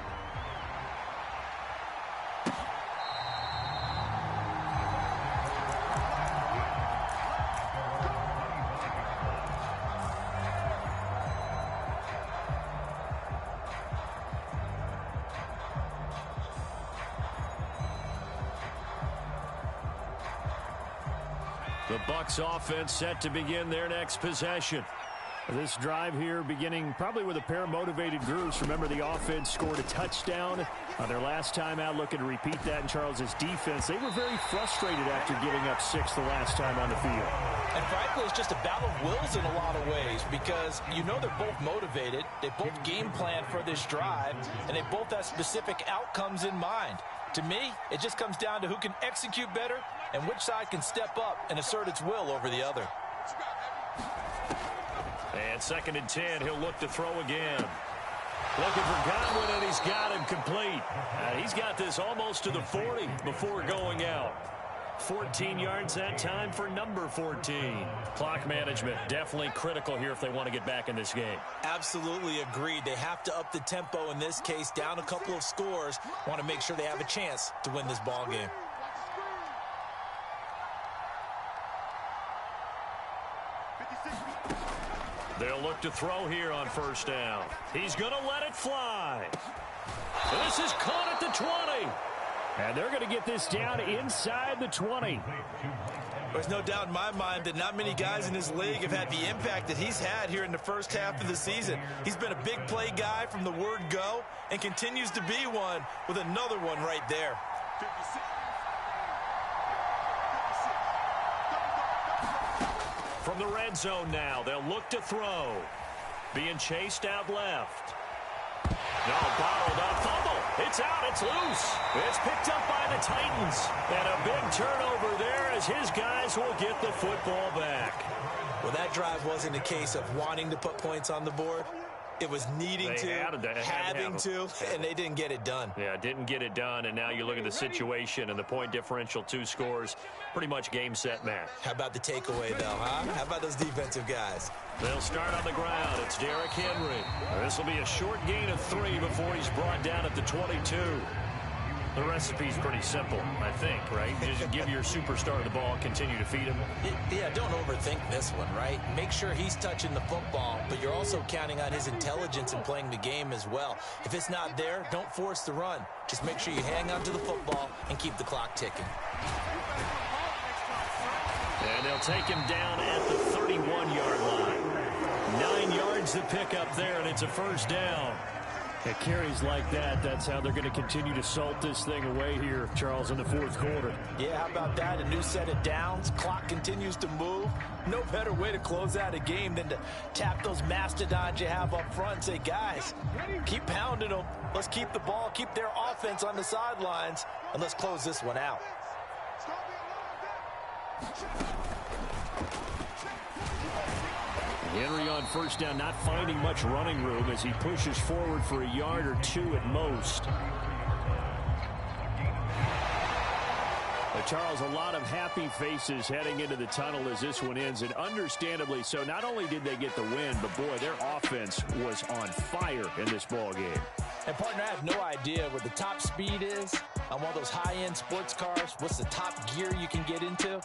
S1: The Bucs offense set to begin their next possession.
S3: This drive here beginning probably with a pair of motivated groups. Remember, the offense scored a touchdown on their last time out. Looking to repeat that in Charles's defense. They were very frustrated after giving up 6 the last time on the field.
S2: And frankly, it's just a battle of wills in a lot of ways because you know they're both motivated. They both game plan for this drive, and they both have specific outcomes in mind. To me, it just comes down to who can execute better and which side can step up and assert its will over the other.
S1: And 2nd and 10, he'll look to throw again. Looking for Godwin, and he's got him complete. He's got this almost to the 40 before going out. 14 yards that time for number 14. Clock management definitely critical here if they want to get back in this game.
S2: Absolutely agreed. They have to up the tempo in this case, down a couple of scores. Want to make sure they have a chance to win this ball game.
S1: They'll look to throw here on first down. He's going to let it fly. This is caught at the 20.
S3: And they're going to get this down inside the 20.
S2: There's no doubt in my mind that not many guys in this league have had the impact that he's had here in the first half of the season. He's been a big play guy from the word go and continues to be one with another one right there.
S1: From the red zone now, they'll look to throw. Being chased out left. No, bottled up, fumble. It's out, it's loose. It's picked up by the Titans. And a big turnover there as his guys will get the football back.
S2: Well, that drive wasn't a case of wanting to put points on the board. It was needing to, having to, and they didn't get it done.
S1: Yeah, didn't get it done, and now you look at the situation and the point differential, 2 scores, pretty much game, set, match.
S2: How about the takeaway, though, huh? How about those defensive guys?
S1: They'll start on the ground. It's Derrick Henry. This will be a short gain of 3 before he's brought down at the 22. The recipe's pretty simple, I think, right? Just give your superstar the ball, continue to feed him.
S2: Yeah, don't overthink this one, right? Make sure he's touching the football, but you're also counting on his intelligence in playing the game as well. If it's not there, don't force the run. Just make sure you hang on to the football and keep the clock ticking.
S1: And they'll take him down at the 31-yard line. 9 yards to pick up there, and it's a first down.
S3: It carries like that. That's how they're going to continue to salt this thing away here, Charles, in the fourth quarter.
S2: Yeah, how about that? A new set of downs. Clock continues to move. No better way to close out a game than to tap those mastodons you have up front and say, guys, keep pounding them. Let's keep the ball, keep their offense on the sidelines, and let's close this one out.
S3: Henry on first down, not finding much running room as he pushes forward for a yard or 2 at most. But Charles, a lot of happy faces heading into the tunnel as this one ends, and understandably so. Not only did they get the win, but boy, their offense was on fire in this ball game.
S2: And partner, I have no idea what the top speed is on one of those high-end sports cars. What's the top gear you can get into?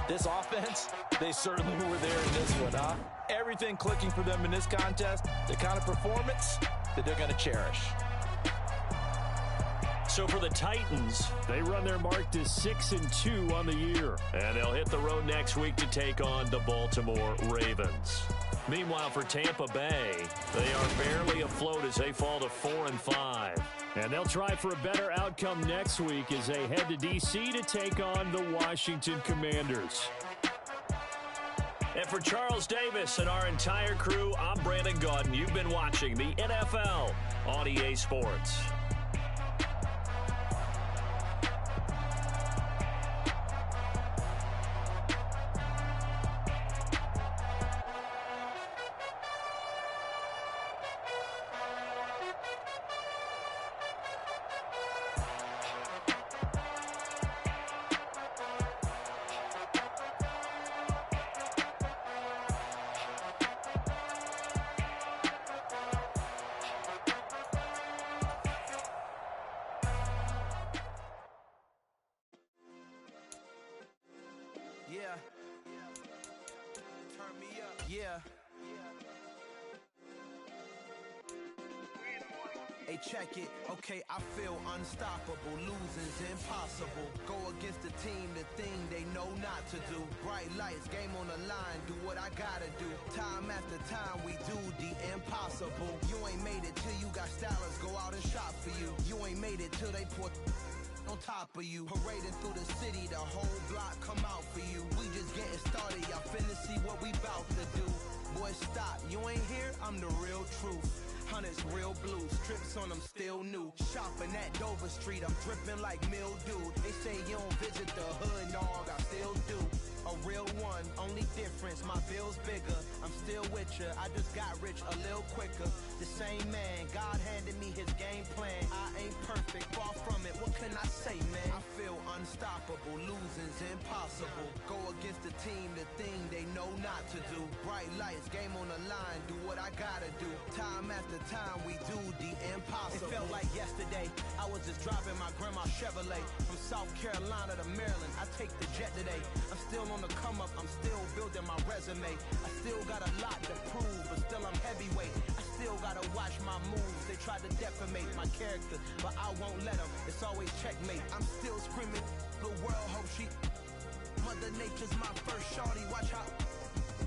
S2: This offense, they certainly were there in this one, huh? Everything clicking for them in this contest, the kind of performance that they're going to cherish.
S1: So for the Titans,
S3: they run their mark to 6-2 on the year.
S1: And they'll hit the road next week to take on the Baltimore Ravens. Meanwhile, for Tampa Bay, they are barely afloat as they fall to 4-5.
S3: And they'll try for a better outcome next week as they head to D.C. to take on the Washington Commanders.
S1: And for Charles Davis and our entire crew, I'm Brandon Gaudin. You've been watching the NFL on EA Sports.
S4: Hey, check it. Okay, I feel unstoppable. Losing's impossible. Go against the team, the thing they know not to do. Bright lights, game on the line. Do what I gotta do. Time after time, we do the impossible. You ain't made it till you got stylists go out and shop for you. You ain't made it till they put on top of you. Parading through the city, the whole block come out for you. We just getting started, y'all finna see what we bout to do. Boy, stop, you ain't here, I'm the real truth. Hunters, real blue, strips on them still new. Shopping at Dover Street, I'm dripping like mildew. They say you don't visit the hood, dog, I still do. A real one, only difference, my bill's bigger. I'm still with ya, I just got rich a little quicker. The same man, God handed me his game plan. I ain't perfect, far from it, what can I say, man? I feel unstoppable, losing's impossible. impossible. Go against the team, the thing they know not to do. Bright lights, game on the line, do what I gotta do. Time after time, we do the impossible. It felt like yesterday, I was just driving my grandma's Chevrolet from South Carolina to Maryland. I take the jet today. I'm still on the come up, I'm still building my resume. I still got a lot to prove, but still I'm heavyweight. I still gotta watch my moves. They try to defamate my character, but I won't let them. It's always checkmate. I'm still screaming, the world hope she. Mother Nature's my first shorty. Watch how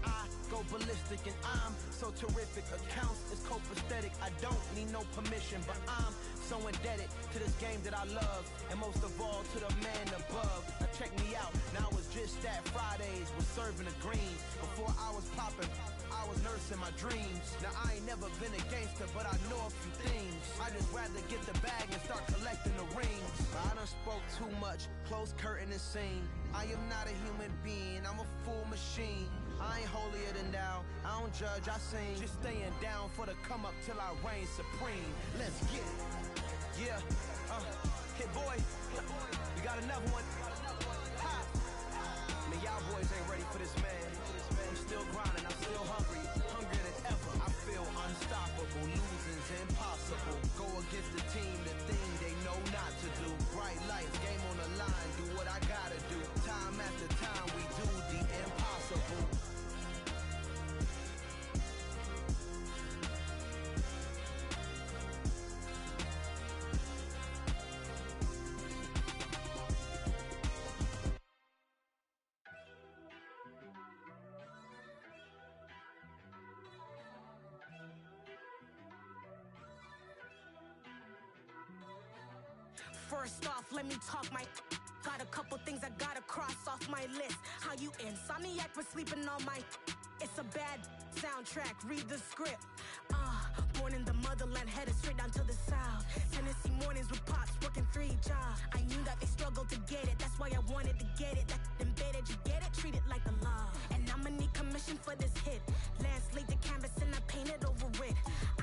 S4: I go ballistic, and I'm so terrific. Accounts is copacetic. I don't need no permission, but I'm so indebted to this game that I love, and most of all to the man above. Now check me out. Now it's just that Fridays was serving the green. Before I was popping, I was nursing my dreams. Now I ain't never been a gangster, but I know a few things. I just rather get the bag and start collecting the rings. I done spoke too much, close curtain and scene. I am not a human being, I'm a full machine. I ain't holier than thou, I don't judge, I sing. Just staying down for the come up till I reign supreme. Let's get it. Yeah, hit boy, we got another one. Ha! Man, y'all boys ain't ready for this, man. I'm still grinding, I'm still hungry, hungrier than ever. I feel unstoppable, losing's impossible. Go against the team, the thing they know not to do. Bright lights, game on the line, do what I gotta do. Time after time, we do the impossible.
S5: First off, let me talk my. Got a couple things I gotta cross off my list. How you insomniac for sleeping on my. It's a bad soundtrack, read the script. Born in the motherland, headed straight down to the south. Tennessee mornings with pops, working 3 jobs. I knew that they struggled to get it, that's why I wanted to get it. That embedded, you get it, treat it like a love. And I'ma need commission for this hit. Lance laid the canvas and I painted over it.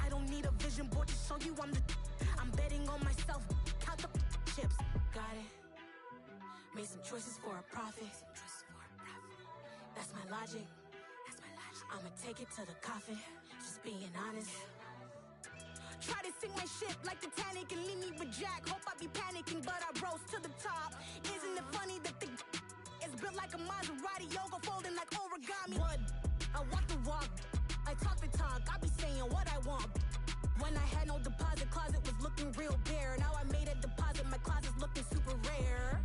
S5: I don't need a vision board to show you I'm betting on myself, count the chips. Got it. Made some choices for a profit. That's my logic. I'ma take it to the coffin. Just being honest. Try to sink my ship like Titanic and leave me with Jack. Hope I be panicking, but I rose to the top. Isn't it funny that the is built like a Maserati, yoga folding like origami? What? I walk the walk, I talk the talk. I be saying what I want. When I had no deposit, closet was looking real bare. Now I made a deposit, my closet's looking super rare.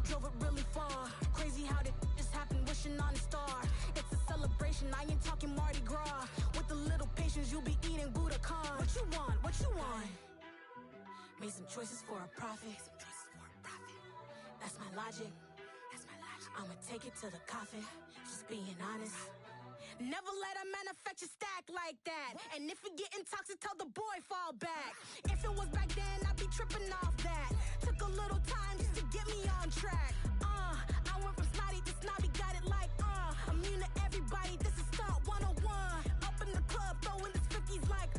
S5: Drove it really far. Crazy how that just happened, wishing on a star. It's a celebration, I ain't talking Mardi Gras. With a little patience, you'll be eating Budokan. What you want? What you want? Made some choices for a profit. That's my logic. I'ma take it to the coffin. Just being honest. Never let a manufacture stack like that. And if it getting toxic, tell the boy fall back. If it was back then, I'd be tripping off that. Took a little time just to get me on track. I went from snotty to snobby, got it like immune to everybody, this is stunt 101. Up in the club, throwing the 50s like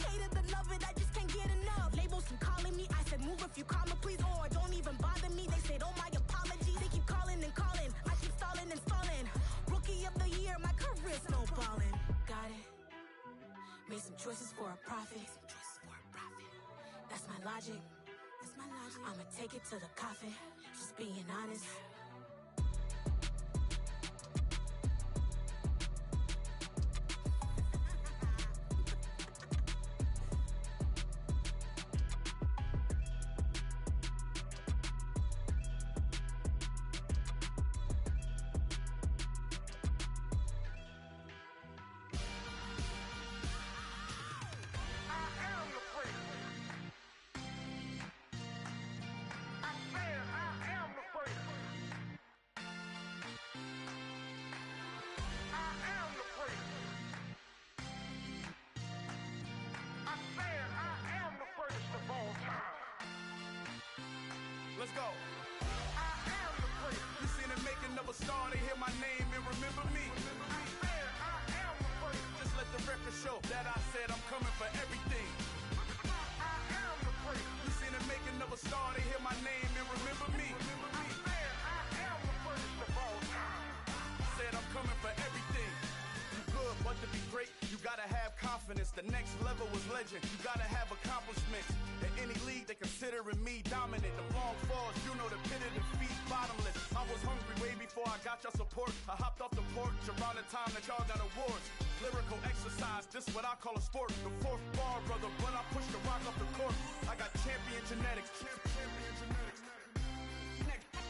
S5: hate it or love it, I just can't get enough. Labels keep calling me, I said move if you call me please, or don't even bother me. They said oh my apologies, they keep calling and calling. I keep stalling and stalling. Rookie of the year, my career snowballing. Got it. Made some choices for a profit. That's my logic. I'ma take it to the coffin. Just being honest.
S6: Let's go. I am the prince. You seen the making of a star, they hear my name and remember me. I am the prince. Just let the record show that I said I'm coming for everything. I am the prince. You seen the making of a star, they hear my name and remember me. I am the prince. legend, you gotta have accomplishments. In any league, they considering me dominant. The long falls, you know the pit of defeat, bottomless. I was hungry way before I got your support. I hopped off the porch around the time that y'all got awards. Lyrical exercise, this what I call a sport. The fourth bar, brother, when I push the rock off the court. I got champion genetics. Champion genetics.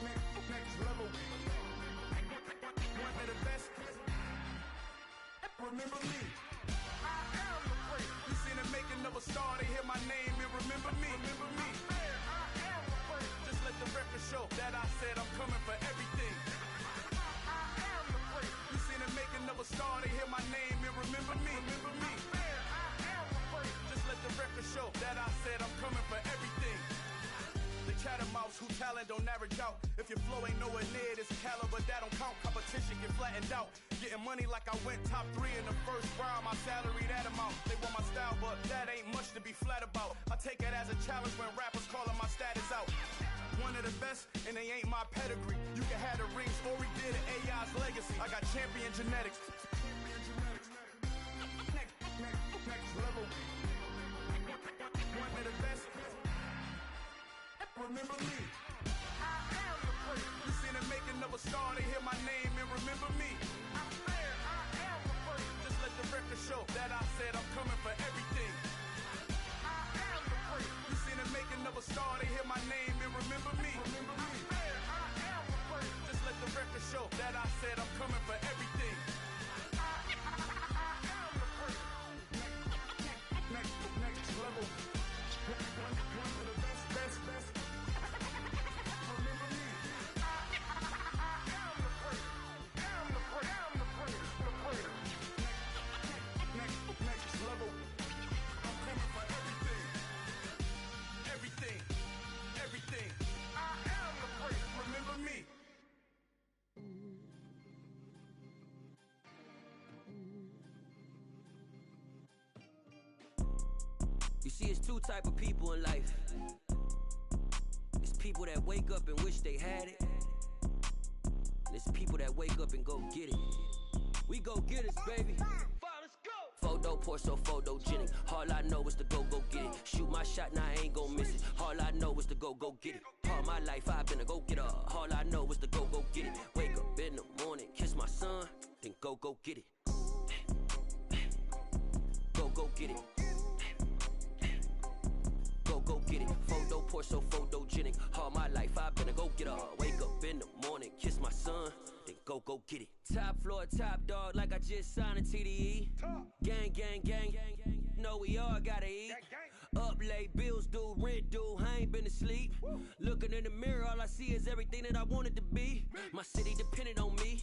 S6: Next level. One of the best. Remember me. I am the great. You seen the making of a star, they hear my name and remember me. Remember me. I am the great. Just let the record show that I said I'm coming for everything. I am the great. You seen the making of a star, they hear my name and remember me. Remember me. I am the great. Just let the record show that I said I'm coming for everything. The catamounts who talent don't average out. If your flow ain't nowhere near this caliber, that don't count. Competition get flattened out. Getting money like I went top 3 in the first round. My salary that amount. They want my style, but that ain't much to be flat about. I take it as a challenge when rappers calling my status out. One of the best, and they ain't my pedigree. You can have the rings, or we did it, AI's legacy. I got champion genetics. Next level. One of the best. Remember me. I am the great. You seen the making of a star, they hear my name and remember me. I am the great. Just let the record show that I said I'm coming for everything. I am the great. You seen the making of a star, they hear my name and remember me. Remember me. I am the great. Just let the record show that I said I'm coming for everything. I am the great. Next level. One of the best. Remember me. I am the great. Am the great. Next level. I'm coming for everything. I am the great. Remember me.
S7: You see, it's two type of people in life. It's people that wake up and wish they had it. And it's people that wake up and go get it. We go get it, baby. Let's go. Photo pour so photogenic. All I know is to go get it. Shoot my shot, now I ain't gon' miss it. All I know is to go get it. All my life I've been a go-getter. All I know is to go get it. Wake up in the morning, kiss my son, then go get it. Go get it. Go get it. Photo pour so photogenic. All my life I've been a go-getter. Wake up in the morning, kiss my son, then go get it. Top floor, top dog, like I just signed a TDE. Gang. Know we all gotta eat. Up late, bills due, rent due, I ain't been asleep. Looking in the mirror, all I see is everything that I wanted to be. My city depended on me,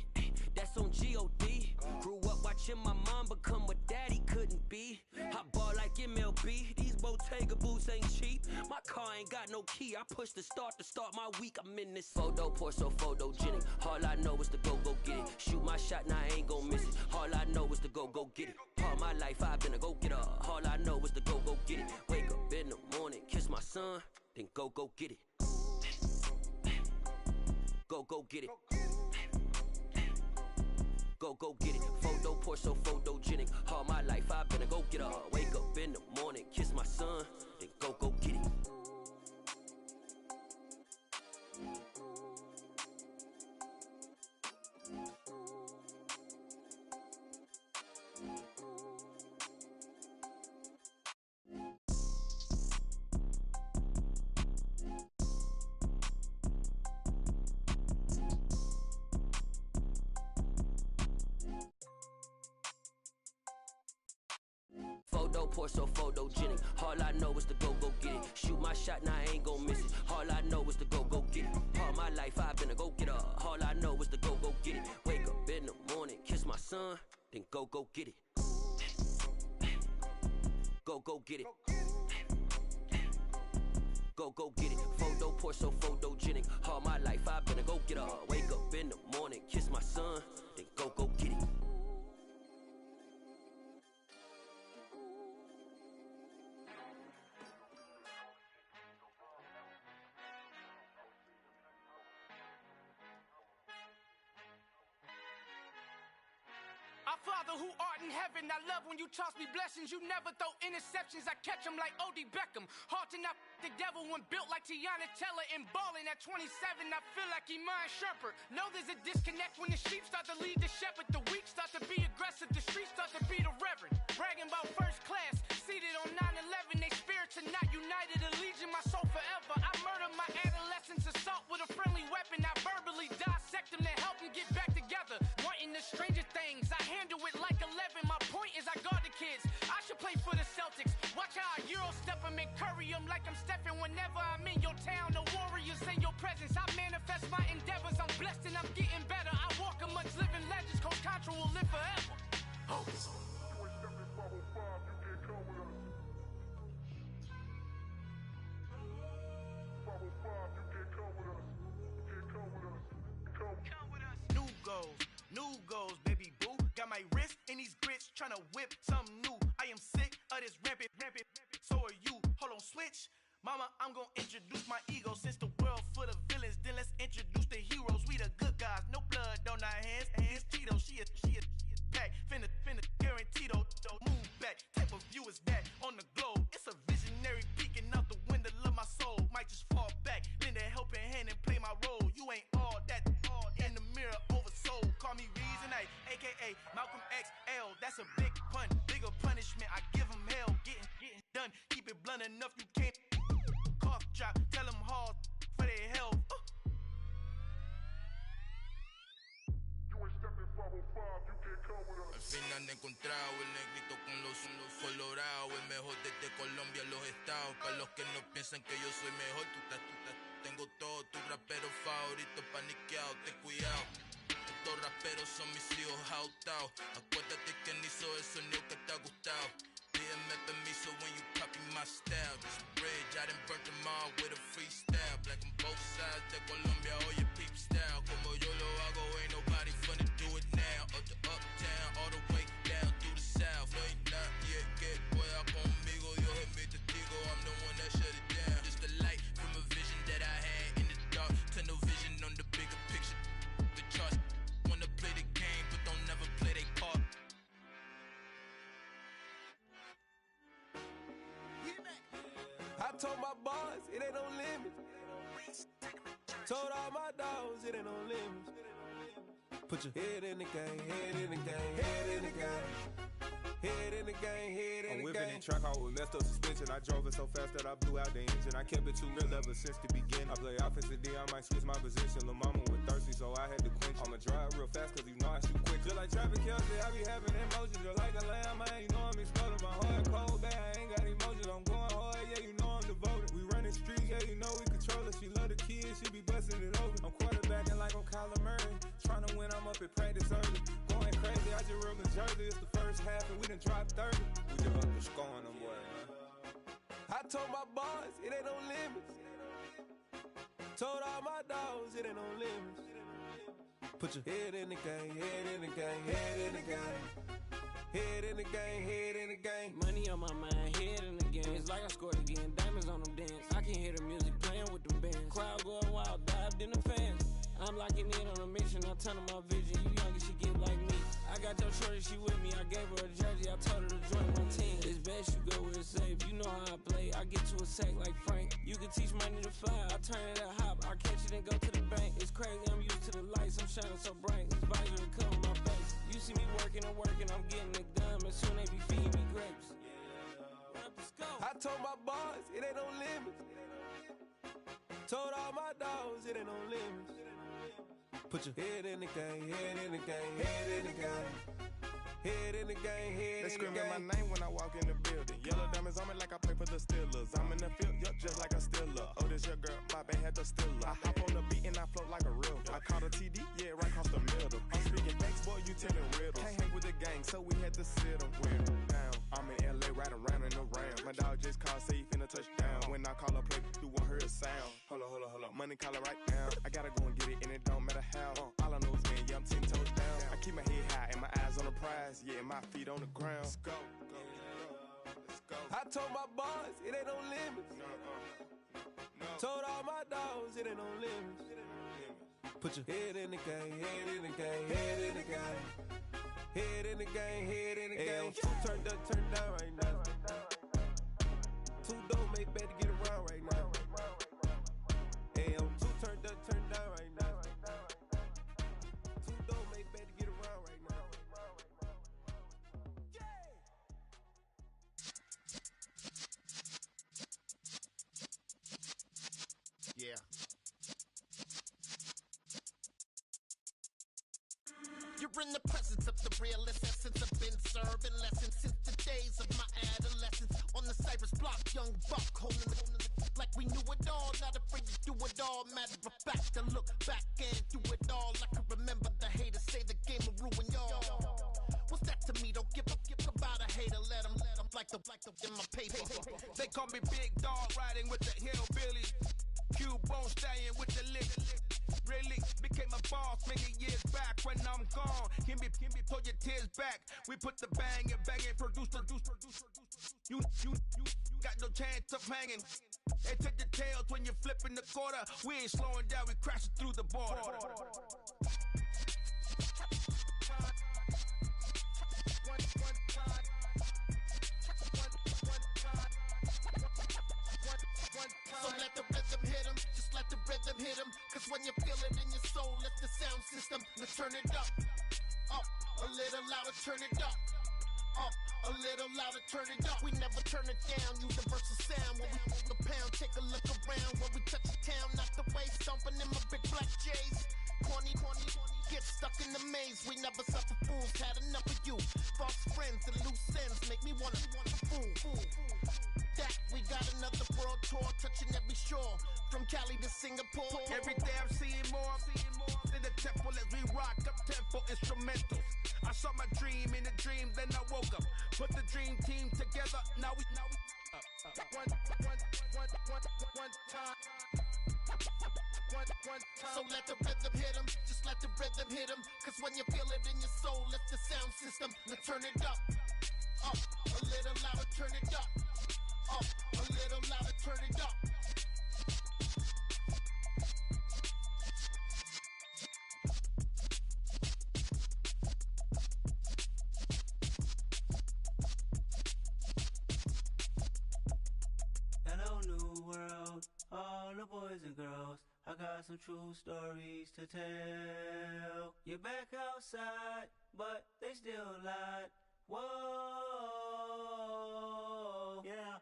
S7: that's on G.O.D. Grew up watching my mom become what daddy couldn't be. I ball like MLB, these Bottega boots ain't cheap. My car ain't got no key, I push the start to start my week. I'm in this photo pour so photogenic. All I know is to go get it. Shoot my shot, now I ain't gon' miss it. All I know is to go get it. All my life I've been a go-getter. All I know is to go get it. Wake up in the morning, kiss my son, then go get it. Go get it. Go get it. Photo pour so photogenic. All my life I've been a go-getter. Wake up in the morning, kiss my son, then go get it. Photo pour so photogenic. All I know is to go get it. Shoot my shot, now I ain't gon' miss it. All I know is to go get it. All my life I've been a go-getter. All I know is to go get it. Wake up in the morning, kiss my son, then go get it. Go get it. Go get it. Photo pour so photogenic. All my life I've been a go-getter. Wake up in the morning, kiss my son, then go get it.
S6: I fly Father who art in heaven, I love when you toss me blessings. You never throw interceptions, I catch them like O.D. Beckham. Hard to not the devil when built like Tiana Teller and balling at 27. I feel like Iman Shumpert. Know there's a disconnect when the sheep start to lead the shepherd. The weak start to be aggressive, the streets start to be the reverend. Bragging about first class, seated on 9/11. They spirits are not united, allegiance my soul forever. I murdered my adolescence, assault with a friendly weapon. I verbally dissect them to help them get back together. Wanting the stranger things, I handle it like 11. My point is I guard the kids. I should play for the Celtics. Watch how I Euro step them and curry them like I'm Stephen. Whenever I'm in your town, the Warriors in your presence. I manifest my endeavors. I'm blessed and I'm getting better. I walk amongst living legends. Coach Contra will live forever. Hopes. New goals, baby boo. Got my wrist in these grits, tryna whip something new. I am sick of this rampant. So are you. Hold on, switch. Mama, I'm gonna introduce my ego. Since the world full of villains, then let's introduce the heroes. We the good guys, no blood on our hands. Hands Tito, she a pack. Finna guarantee don't move back. Type of view is that on the globe. It's a visionary peeking out the window of my soul. Might just fall back, lend a helping hand and play my role. You ain't all that. In the mirror, oversold. Call me Reason A, aka Malcolm XL. That's a big pun, bigger punishment. I give him hell, getting done. Keep it blunt enough, you can't. Cough drop, tell them hard for their health.
S8: Al fin han encontrado el negrito con los colorados, el mejor desde Colombia, los estados. Para los que no piensan que yo soy mejor, tengo todo, tus raperos favoritos paniqueados, ten cuidado. Estos raperos son mis hijos jautados. Acuérdate que ni hizo el sonido que te ha gustado. Pídeme permiso when you copy my style. This bridge, I done burnt them all with a freestyle. Black on both sides de Colombia, oye peep style. Como yo lo hago, ain't nobody finna do it now. Up to uptown, all the way down through the south. No hay nadie que pueda conmigo, Dios es mi testigo. I'm the one that shut it down. Just a light from a vision that I had in the dark. Tunnel vision on the bigger picture. The charts wanna play the game, but don't never play their part.
S4: I told my boys it ain't no limit. Told all my dogs it ain't no limit. Put your head in the game, head in the game, head in the game. Head in the game, head in the game. I'm whipping in track out with messed up suspension. I drove it so fast that I blew out the engine. I kept it too real ever since the beginning. I play offensive D, I might switch my position. Lil' mama was thirsty, so I had to quench. I'ma drive real fast, cause you know I shoot quick. Just like traffic Kelsey, I be having emotions. Just like a lamb, man, you know I'm exploding. My heart cold, bad, I ain't got emotions. I'm going hard, yeah, you know I'm devoted. We running streets, yeah, you know we control it. She love the kids, she be busting it over. I'm quarterbacking like I'm Kyler Murray. Trying to win, I'm up at practice early. Going crazy, I just rubbed the jersey. It's the first half, and we done dropped 30. We just up the scoring them, boy, man. I told my boys it ain't no limits. Told all my dogs it ain't no limits. Put your head in the game, head in the game, head in the game. Head in the game, head in the game.
S9: Money on my mind, head in the game. It's like I scored again, diamonds on them dance. I can hear the music playing with them bands. Crowd going wild, dived in the fans. I'm locking in on a mission, I'm turning my vision. You young and she get like me. I got your shorty, she with me. I gave her a jersey, I told her to join my team. It's best you go where it's safe. You know how I play. I get to a sack like Frank. You can teach money to fly. I turn it a hop. I catch it and go to the bank. It's crazy, I'm used to the lights. I'm shining so bright. This visor to cover my face. You see me working and working, I'm getting it done. But soon they be feeding me grapes.
S4: I told my boys it ain't no limits. Told all my dogs it ain't no limits. Put your head in the game, head in the game, head in the game. Head in the game, head in the game.
S6: They screaming my name when I walk in the building. Yellow diamonds on me like I play for the Steelers. I'm in the field, yup, just like a Steeler. Oh, this your girl, my band had the Steeler. I hop on the beat and I float like a river. I caught a TD, yeah, right across the middle. I'm speaking thanks, boy, you telling riddles. Can't hang with the gang, so we had to sit them down. I'm in LA, riding around in the Ram. My dog just called, say he finna touchdown. When I call a play, you won't hear a sound. Hold up, money calling right now. I gotta go and get it, and it don't matter how. All I know is man, yeah, I'm 10 toes down. I keep my head high and my eyes on the prize. Yeah, my feet on the ground. Let's go. Let's go.
S4: I told my boys it ain't no limits.
S6: No.
S4: Told all my dogs it ain't no limits. Put your head in the game, head in the game, head in the game.
S6: Head in the game, head in the game. Two turned up, turned down right now. Two dope, make better get around right now. Hey, I'm two turned up, turned down right now. Two dope, make better get around right now.
S10: Yeah. You're in the presence of the realest essence. I've been serving lessons since the days of my adolescence. On the Cypress block, young buck holding it like we knew it all. Not afraid to do it all. Matter of fact, to look back and do it all. I can remember the haters say the game will ruin y'all. What's that to me? Don't give about a hater. Let them like the in my paper.
S6: They call me Big Dog, riding with the hillbillies. Q-Bone stallion with the lick. Really became a boss many years back. When I'm gone, can be pull your tears back. We put the bang and produce. You got no chance of hanging. They take the tails when you're flipping the quarter. We ain't slowing down, we crashing through the border.
S10: So let the rhythm hit him, just let the rhythm hit him. Cause when you feel it in your soul, let the sound system, let's turn it up. Up, a little louder, turn it up. Up, a little louder, turn it up. We never turn it down, universal sound. When we move the pound, take a look around. When we touch the town, not the way, stomping in my big black J's. Corny, get stuck in the maze. We never suffer fools, had enough of you. False friends and loose ends make me wanna fool. That we got another world tour, touching every shore, from Cali to Singapore.
S6: Every day I'm seeing more in the temple as we rock up tempo instrumentals. I saw my dream in a dream, then I woke up. Put the dream team together, now we one time.
S10: So let the rhythm hit him, just let the rhythm hit him. Cause when you feel it in your soul, let the sound system, let's turn it up. Up, a little louder, turn it up. Up, a little louder, turn it up.
S11: Hello, new world, all the boys and girls. I got some true stories to tell. You're back outside, but they still lied. Whoa, yeah.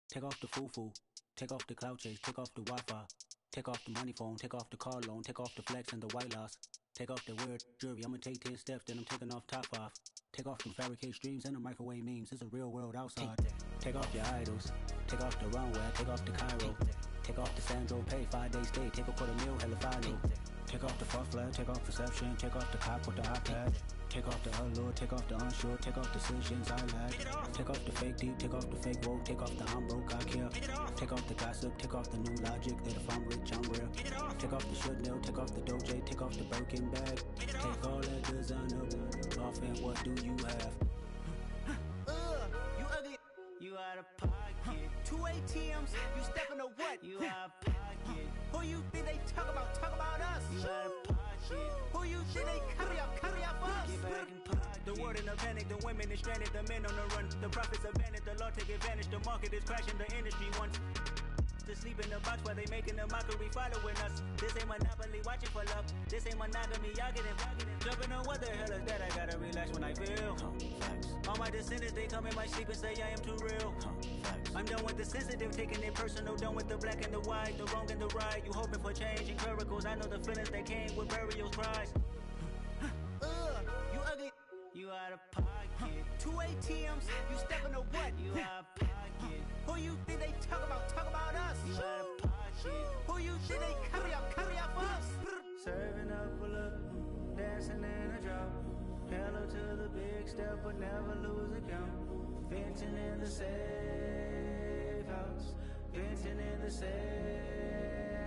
S11: Take off the foo-foo, take off the cloud chase, take off the Wi-Fi, take off the money phone, take off the car loan, take off the flex and the white loss, take off the weird jewelry. I'ma take 10 steps, then I'm taking off top 5. Take off them fabricate streams and the microwave memes. It's a real world outside. Take off your idols, take off the runway, take off the Cairo, take off the Sandro pay, 5 days stay, take a $250,000, hella final. Take off the fuck flag, take off perception, take off the cop with the iPad. Take off the allure, take off the unsure, take off decisions I lack. Take off the fake deep, take off the fake woke, take off the I'm broke, I care. Take off the gossip, take off the new logic that if I'm rich, I'm real. Take off the Chanel, take off the Doja, take off the Birkin bag. Take all that designer off and what do you have?
S10: You ugly.
S11: You out of pocket.
S10: 2 ATMs, you stepping to what?
S11: You out of pocket.
S10: Who you think they talk about us?
S11: You out of pocket.
S10: Who you think they carry up us?
S11: Get back in pocket.
S9: The world in a panic, the women is stranded, the men on the run. The profits abandoned, the law take advantage. The market is crashing, the industry wants to sleep in the box while they making a mockery following us. This ain't Monopoly, watching for love. This ain't monogamy, y'all getting jumping on what the hell is that? I gotta relax when I feel. All my descendants, they come in my sleep and say I am too real. I'm done with the sensitive, taking it personal. Done with the black and the white, the wrong and the right. You hoping for change and miracles. I know the feelings that came with burial cries.
S10: You ugly.
S11: You out of pocket.
S10: 2 ATMs, you stepping to what?
S11: You out of pocket.
S10: Who you think they talk about us?
S11: You out of pocket.
S10: Who you think they carry up us?
S11: Serving up a look, dancing in a drop. Hello to the big step, but never lose a count. Venting in the safe house. Venting in the safe.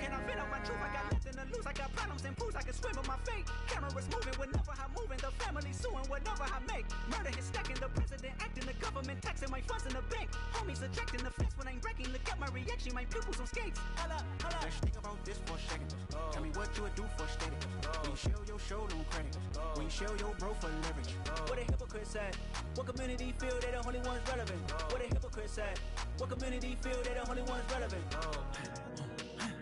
S9: Can I fit out my truth? I got nothing to lose. I got problems and pools. I can swim with my fate. Cameras moving whenever I'm moving. The family suing whatever I make. Murder is stacking. The president acting. The government taxing my funds in the bank. Homies ejecting the fence when I'm breaking. Look at my reaction. My pupils on skates.
S11: Let's think about this for a second. Tell me what you would do for a steady. When you show your show don't crack. When you show your bro for leverage. What a hypocrite said. What community feel they the only ones relevant? What a hypocrite said. What community feel they the only ones relevant?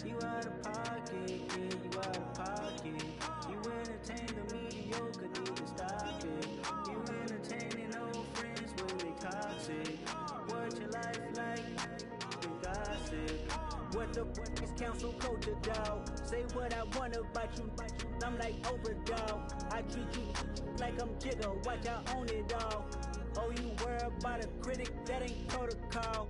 S11: You out of pocket, yeah, you out of pocket. You entertain the mediocre, need to stop it. You entertaining old friends when they toxic. What your life like? You gossip. What the is council culture, dog? Say what I want about you, I'm like overdog. I treat you like I'm Jigga, watch I own it all. Oh, you worry about a critic, that ain't protocol.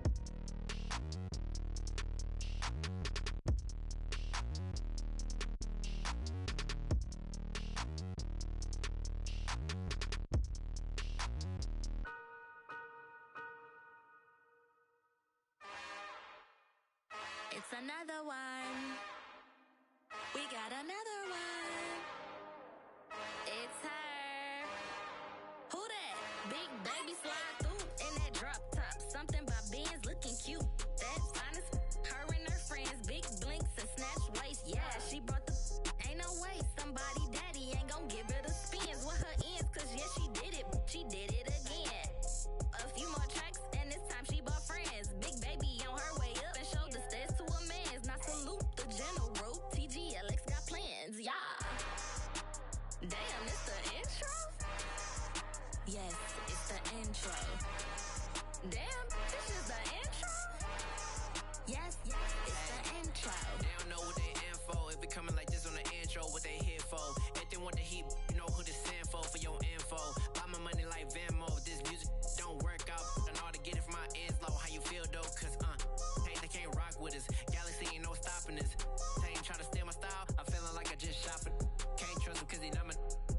S5: It's another one. We got another one. It's her. Who that? Big baby slide through in that drop top. Something by Benz looking cute. That's honest. Her and her friends, big blinks and snatch waist. Yeah, she brought the. Ain't no way somebody daddy ain't gon' give her the spins with her ends. Cause yeah, she did it. She did it again. A few more tracks and this time she bought friends. Big baby on her way up and showed the stairs to a man's. Now salute the general. TGLX got plans, yeah. Damn, it's the intro? Yes, it's the intro. Damn, this is the intro? Yes, it's the intro.
S12: They don't know what they in for. If it coming like this on the intro, what they here for? If they want the heat, you know who to send for your info. Buy my money like Venmo. If this music don't work out, I know how to get it from my ends low. How you feel though? Cause hey, they can't rock with us. Galaxy ain't no stopping us. They ain't trying to steal my style. I'm feeling like I just shot for. Can't trust them cause they numb.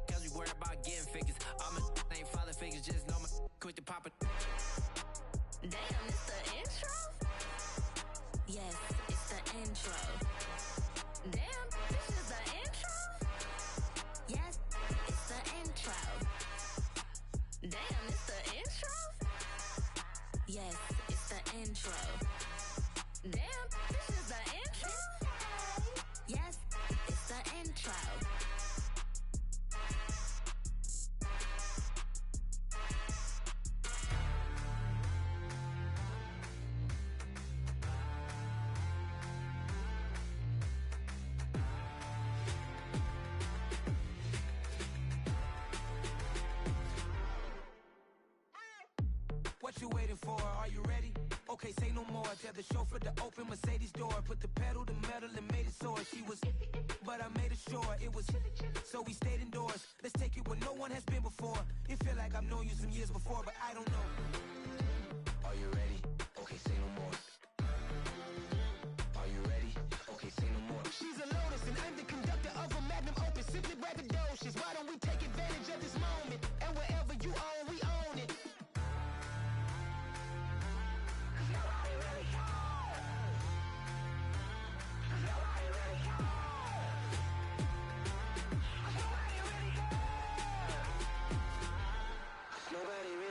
S12: Cause we worried about getting figures. All my ain't father figures, just know my quick to pop it.
S5: Damn, it's the intro? Yes, it's the intro. Damn, this is the intro? Yes, it's the intro. Damn, it's the intro? Yes, it's the intro. Damn, this is the intro? Yes, it's the intro.
S4: What you waiting for? Are you ready? Okay, say no more. Tell the chauffeur to open Mercedes door. Put the pedal to metal and made it soar. She was, but I made it sure it was. So we stayed indoors. Let's take it where no one has been before. It feel like I've known you some years before, but I don't know. Are you ready? Okay, say no more. Are you ready? Okay, say no more.
S10: She's a lotus and I'm the conductor of a magnum opus. Simply braggadocious. Why don't we take advantage of this moment? And wherever you own, we own it.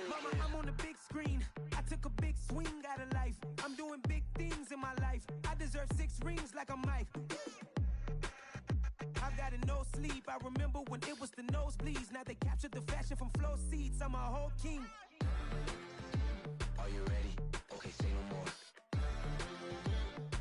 S4: Mama, I'm on the big screen. I took a big swing out of life. I'm doing big things in my life. I deserve 6 rings like I'm Mike. I've got a no sleep. I remember when it was the nosebleeds. Now they captured the fashion from flow seats. I'm a whole king. Are you ready? Okay, say no more.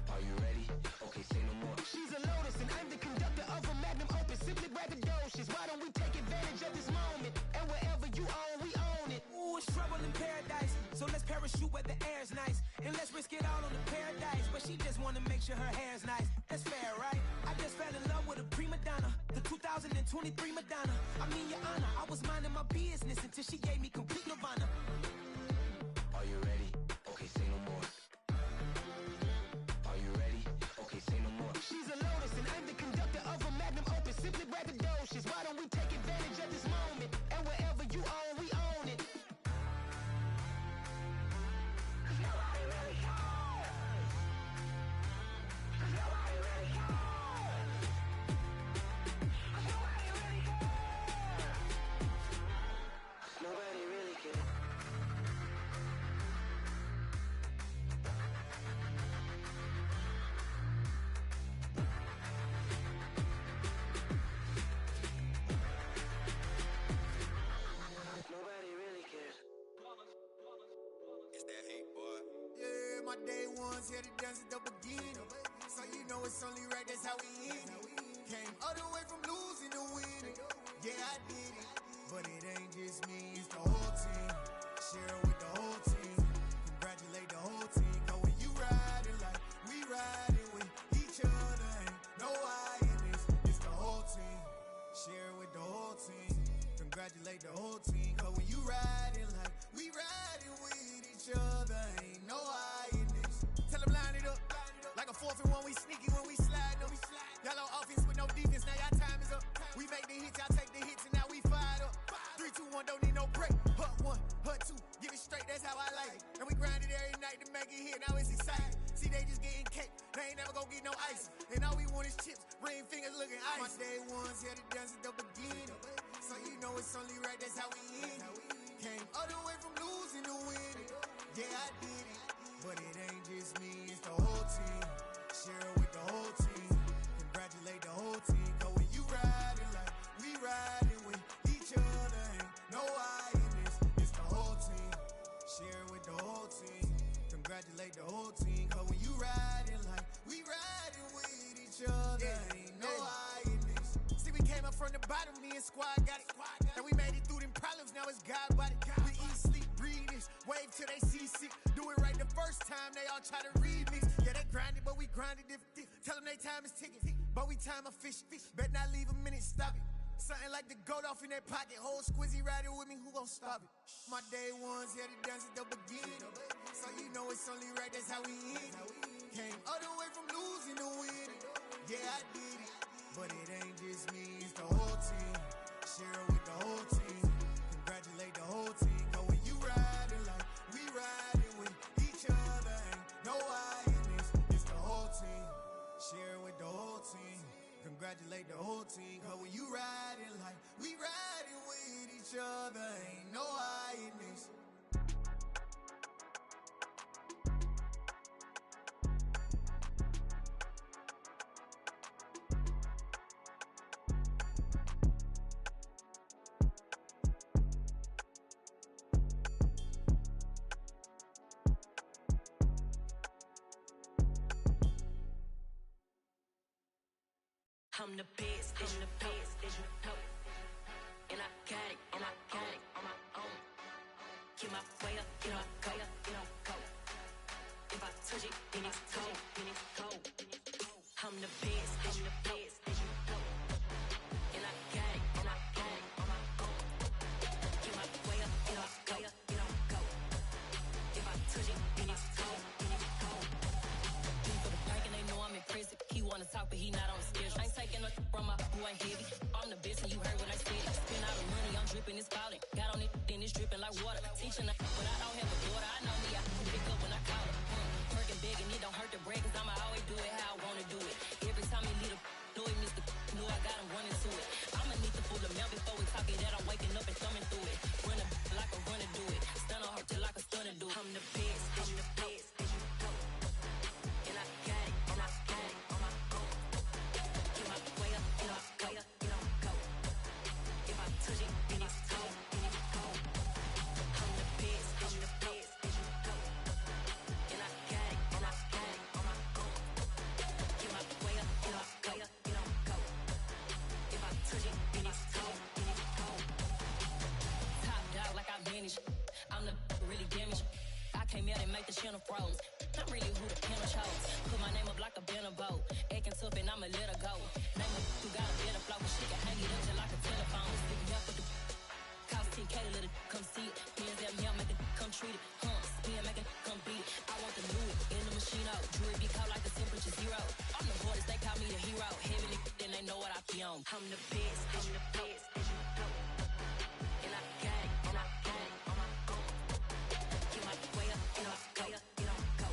S4: Are you ready? Okay, say no more.
S10: She's a lotus and I'm the conductor of a magnum opus. Simply braggadocious. Why don't we take advantage of this moment? And wherever you own, we own it.
S4: Ooh, it's trouble in paradise. So let's parachute where the air's nice. And let's risk it all on the paradise. But she just wanna make sure her hair's nice. That's fair, right? I just fell in love with a prima donna. The 2023 Madonna. I mean, your honor, I was minding my business until she gave me complete nirvana. Are you ready? Okay, say no more. Are you ready? Okay, say no more.
S10: She's a lotus and I'm the conductor of a magnum opus. Simply braggadocious. Why don't we take advantage of this moment? And wherever you own, we own it.
S5: Nobody really cares. Nobody really cares. Nobody really cares.
S10: Nobody really cares.
S13: ones here to dance at the beginning. So you know it's only right, that's how we end it. Came all the way from losing to winning. Yeah, I did it, but it ain't just me, it's the whole team. Share it with the whole team. Congratulate the whole team. Cause when you riding like we riding with each other, ain't no I in this, it's the whole team. Share it with the whole team. Congratulate the whole team. Cause when you riding like we riding with each other, ain't no I in this. Tell them line it up. Like a 4th and 1, we sneaky when we slide them. Y'all on offense with no defense, now y'all time is up. We make the hits, y'all take the hits, and now we fired up. 3, 2, 1, don't need no break. Hut 1, hut 2, give it straight, that's how I like it. And we grind it every night to make it hit, now it's exciting. See, they just getting cake, they ain't never gonna get no ice. And all we want is chips, ring fingers looking ice. My day ones here to dance at the beginning. So you know it's only right, that's how we end it. Came all the way from losing to winning. Yeah, I did it, but it ain't just me, it's the whole team. Share it with the whole team. Congratulate the whole team. Cause when you riding like we riding with each other, ain't no I in this, it's the whole team. Share it with the whole team. Congratulate the whole team. Cause when you riding like we riding with each other, ain't no I in this. See, we came up from the bottom, me and squad got it. And we made it through them problems, now it's God body. We eat, sleep, breathe this, wave till they see sick. Do it right the first time, they all try to remix. Yeah, they grinded, but we grinded different. Tell them they time is ticking, but we time a fish. Bet not leave a minute, stop it. Something like the goat off in that pocket. Whole squizzy riding with me, who gon' stop it? My day ones here to dance at the beginning. So you know it's only right, that's how we end it. Came all the way from losing to winning. Yeah, I did it, but it ain't just me, it's the whole team. Share it with the whole team. Congratulate the whole team. Cause when you riding like we riding with each other, ain't no I in this, it's the whole team. Share it with the whole team. Congratulate the whole team. Cause when you riding like we riding with each other, ain't no I in this.
S14: I'm the best, I'm the best, and I got it, and I got it on my own. Get my way up, get my go, go. If I touch it, then it's cold, then it's cold. I'm the best, I'm the best, and I got it, and I got it on my own. Get my way up, get my go. If I touch it, then it's cold, then it's cold. For the bank and they know I'm in prison. He wanna talk, but he not on the schedule. I ain't taking no from my who ain't heavy. I'm the best and you heard what I said. Spend all the money, I'm dripping, it's falling. Got on it, then it's dripping like water. Teaching but I don't have a daughter. I know me, I can pick up when I call her. Working big and it don't hurt the bread, cause I'ma always do it how I wanna do it. Every time he lead a know he missed the knew I got him running to it. I'ma need to pull the mail before we talk it that I'm waking up and thumbing through it. Run like a runner do it. Stun on her till like a stunner do it. I'm the best, I'm the best. And I got it, and I got it on my own. Get my way up, get my go. If I touch it, then it's cold, then it's cold. I'm the best, I'm the best. And I got it, and I got it on my own. Get my way up, get my go. If I touch it, then it's cold, then it's cold. Top dog like I manage. I'm the really damaged. I came out and make the channel froze. I'm really who the piano chose. Put my name up like a banner boat. Acting tough and I'ma let her go. Name her who got a better flow. She can hang it up just like a telephone. Stick me up with the cost 10K to let it come see it. Hands at me, I'll make it come treat it. Spin, make it come beat it. I want the new it in the machine out. Jewelry be cold like the temperature 0. I'm the hardest, they call me the hero. Heavy then they know what I be on. I'm the best, I'm the best. And I got it, and I got it on my own. Get my way up, get my go.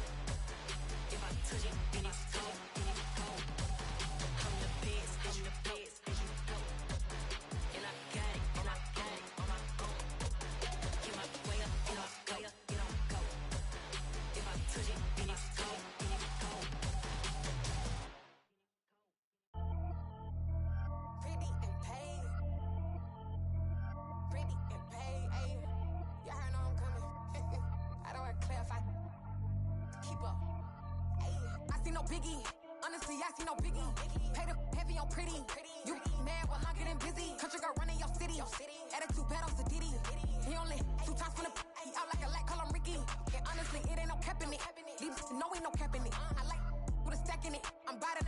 S14: If I touch it, then it's cold, then it's cold. I'm the best, I'm the best. And I got it, and I got it on my own. Get my way up, get my go. If I touch it, then it's cold, then it's cold.
S5: Pretty and paid. no biggie. Honestly, I see no biggie. Pay the heavy on pretty. You mad while I'm getting busy. Country girl running your city. Attitude bad on the Diddy. He only 2 times from the he out like a light, call him Ricky. And honestly, it ain't no cap in it. Leave no ain't no cap in it. I like with a stack in it. I'm biting.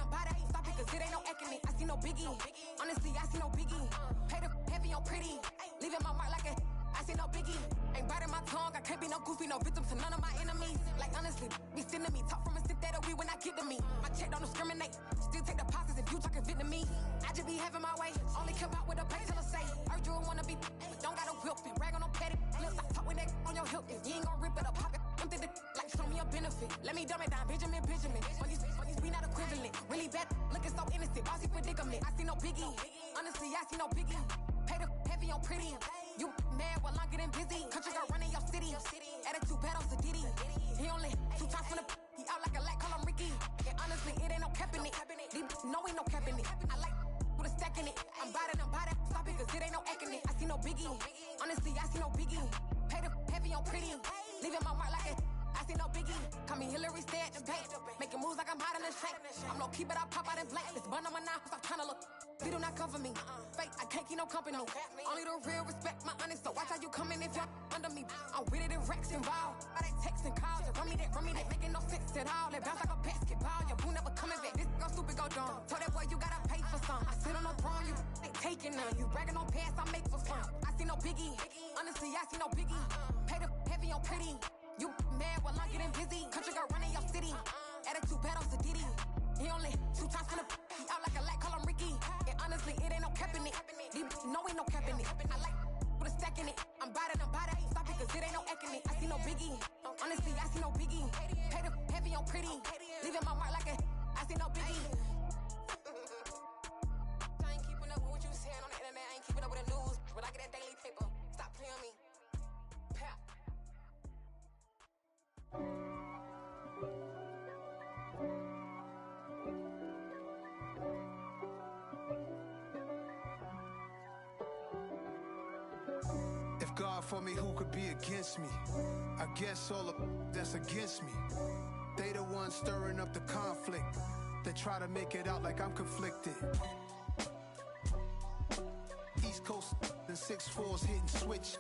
S5: Stop it, cause it ain't no eck in it. I see no biggie. Honestly, I see no biggie. Pay the heavy on pretty. Leaving my mark like a I see no biggie. Ain't biting my tongue. I can't be no goofy, no victim to none of my enemies. Like honestly, be sending me talk from a sip that'll be when I get to me. My check don't discriminate. Still take deposits if you talking Vietnamese. I just be having my way. Only come out with a pay till I say. Heard you wanna be, but don't got a whip and brag on no petty lips. I talk with that on your hip. If you ain't gon' rip it up, pop it. Empty the like show me a benefit. Let me dumb it down, Benjamin. For you, we not equivalent. Really bad, looking so innocent. Bossy predicament. I see no biggie. Honestly, I see no biggie. Pay the heavy on pretty. You mad while I'm getting busy. Country girl running your city. Attitude bad on the Diddy. He only 2 times from the he out like a light, call him Ricky. And honestly, it ain't no cap in it. No ain't no cap in it. I like with a stack in it. I'm biting. Stop it, cause it ain't no eck in it. I see no biggie. Honestly, I see no biggie. Pay the heavy on pretty. Leaving my mark like a I see no biggie. Call me Hillary, stay at the bank. Making moves like I'm hiding the shank. I'm low key, but I pop out in blank. This bun on my knife, I'm trying to look. They do not cover me. Fake, I can't keep no company. Only the real respect my honest. So watch how you coming if you're under me. I'm with it, Rex involved. All they text and calls. Run me that, making no sense at all. They bounce like a basketball. Your boo never coming back. This go stupid, go dumb. Told that boy you gotta pay for some. I sit on no throne, you ain't taking none. You bragging on past, I make for fun. I see no biggie. Honestly, I see no biggie. Pay the heavy on pretty. You mad while I'm getting busy. Country girl running your city. Attitude bad on the Diddy. He only 2 times from the he out like a light, call him Ricky. And honestly, it ain't no cap in it. No ain't no cap in it. I like with a stack in it. I'm biting. Stop it, cause it ain't no eck in it. I see no biggie. Honestly, I see no biggie. Pay the heavy on pretty. Leaving my mark like a I see no biggie. I ain't keeping up with what you saying on the internet. I ain't keeping up with the news. But I get that daily paper. Stop playing on me. Pap.
S4: If God for me, who could be against me? I guess all of that's against me. They the ones stirring up the conflict. They try to make it out like I'm conflicted. East Coast and 6'4's hitting switch.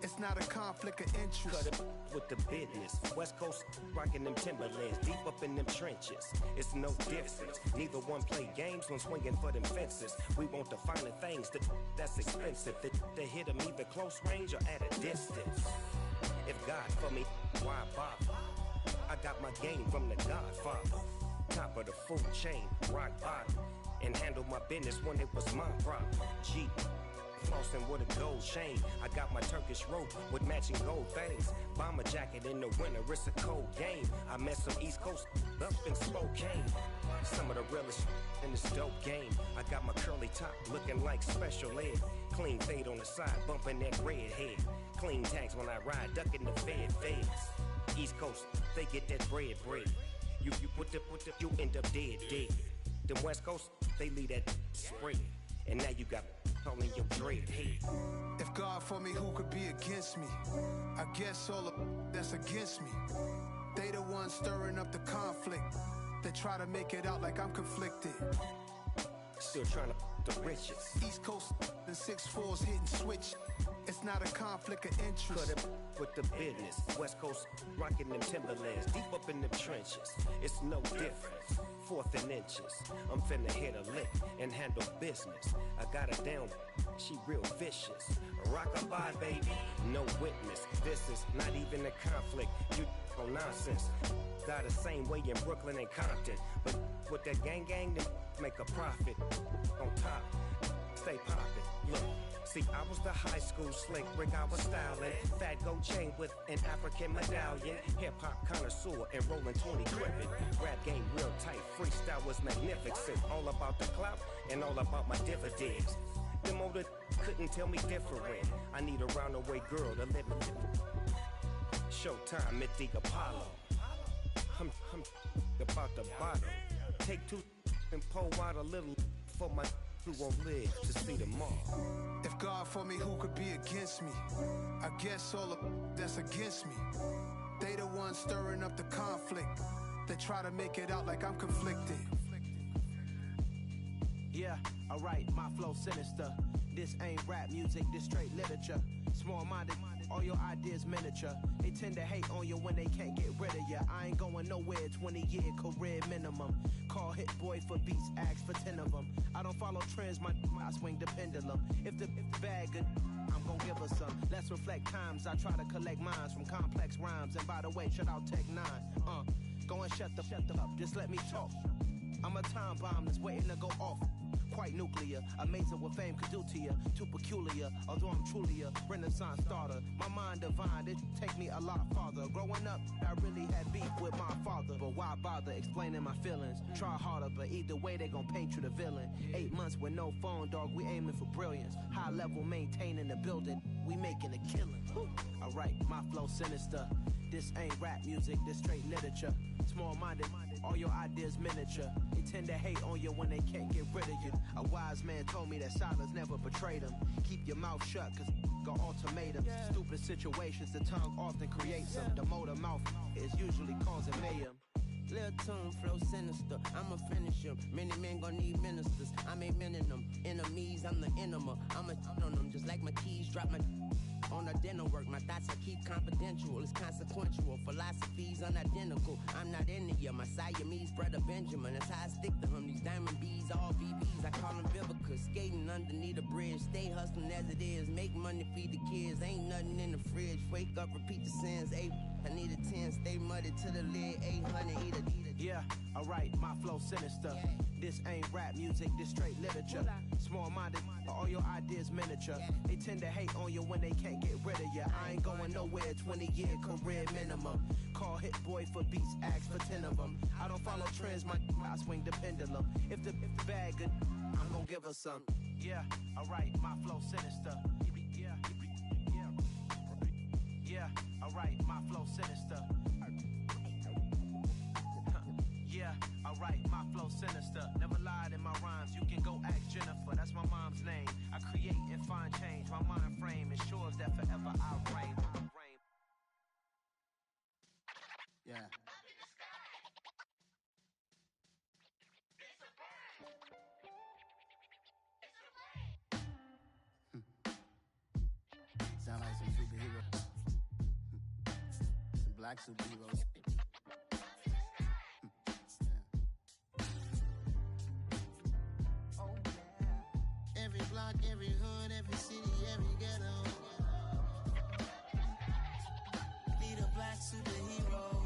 S4: It's not a conflict of interest.
S15: Cut it with the business. West Coast rocking them Timberlands, deep up in them trenches. It's no difference. Neither one play games when swinging for them fences. We want the finer things that's expensive. That hit them either close range or at a distance. If God for me, why bother? I got my game from the Godfather. Top of the food chain, rock bottom. And handle my business when it was my problem. G. Flossing with a gold chain. I got my Turkish rope with matching gold things. Bomber jacket in the winter, it's a cold game. I met some East Coast up in Spokane. Some of the realest in this dope game. I got my curly top looking like special ed. Clean fade on the side, bumping that red head. Clean tags when I ride, ducking the feds. East Coast, they get that bread. You you end up dead. Them West Coast, they leave that spread. And now you got calling your dread head.
S4: If God for me, who could be against me? I guess all of that's against me. They the ones stirring up the conflict. They try to make it out like I'm conflicted.
S15: Still trying to the riches.
S4: East Coast and 6'4's hitting switch. It's not a conflict of interest.
S15: Cut it with the business. West Coast rocking them Timberlands, deep up in them trenches. It's no difference. 4th and inches. I'm finna hit a lick and handle business. I got her down, she real vicious. Rockabye, baby, no witness. This is not even a conflict. You on nonsense. Got the same way in Brooklyn and Compton. But with that gang, then make a profit. On top, stay poppin'. Look. See, I was the high school slick Rick, I was styling. Fat gold chain with an African medallion. Hip-hop connoisseur and rolling 20 crippin'. Rap game real tight, freestyle was magnificent. All about the clout and all about my dividends. Them older couldn't tell me different. I need a roundaway girl to live with. Showtime at the Apollo. I'm about the bottom. Take 2 and pour out a little for my who won't live to see tomorrow.
S4: If God for me, who could be against me? I guess all of that's against me. They the ones stirring up the conflict. They try to make it out like I'm conflicted.
S16: Yeah, alright, my flow sinister. This ain't rap music, this straight literature. Small-minded, all your ideas miniature. They tend to hate on you when they can't get rid of you. I ain't going nowhere, 20-year career minimum. Call Hit Boy for beats, ask for 10 of them. I don't follow trends, I swing the pendulum. If the bag good, I'm gon' give her some. Let's reflect times, I try to collect minds from complex rhymes. And by the way, shout out Tech 9. Go and shut the up, just let me talk. I'm a time bomb that's waiting to go off. Quite nuclear, amazing what fame could do to you. Too peculiar, although I'm truly a renaissance starter. My mind divine, it take me a lot farther. Growing up, I really had beef with my father. But why bother explaining my feelings? Try harder, but either way they gon' paint you the villain. 8 months with no phone, dog, we aiming for brilliance. High level maintaining the building, we making a killing. Alright, my flow sinister. This ain't rap music, this straight literature. Small-minded, all your ideas miniature. They tend to hate on you when they can't get rid of you. A wise man told me that silence never betrayed him. Keep your mouth shut, cause got ultimatums. Stupid situations, the tongue often creates them. The motor mouth is usually causing mayhem.
S17: Lil' tune, flow sinister, I'ma finish him. Many men gon' need ministers, I'm aiming them. Enemies, I'm the enema. I'ma on them, just like my keys, drop my on a dinner work. My thoughts I keep confidential, it's consequential. Philosophies unidentical, I'm not in ya. My Siamese brother Benjamin, that's how I stick to him. These diamond bees, all BBs, I call them Vivica. Skating underneath a bridge, stay hustling as it is. Make money, feed the kids, ain't nothing in the fridge. Wake up, repeat the sins, I need a 10, stay muddy to the lid, 800, eat a.
S16: Yeah, alright, my flow sinister. This ain't rap music, this straight literature. Small-minded, all your ideas miniature. They tend to hate on you when they can't get rid of you. I ain't going nowhere, 20-year career minimum. Call Hit Boy for beats, ask for 10 of them. I don't follow trends, I swing the pendulum. If the bag good, I'm gon' give her some. Yeah, alright, my flow sinister. Yeah, alright, my flow sinister. Yeah, alright, my flow sinister. Never lied in my rhymes, you can go ask Jennifer, that's my mom's name. I create and find change, my mind frame ensures that forever I reign.
S4: Yeah. Sound like some superheroes. Some black superheroes.
S10: Every block, every hood, every city, every ghetto. Need a black superhero.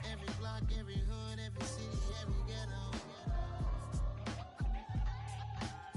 S10: Every block, every hood, every city, every ghetto.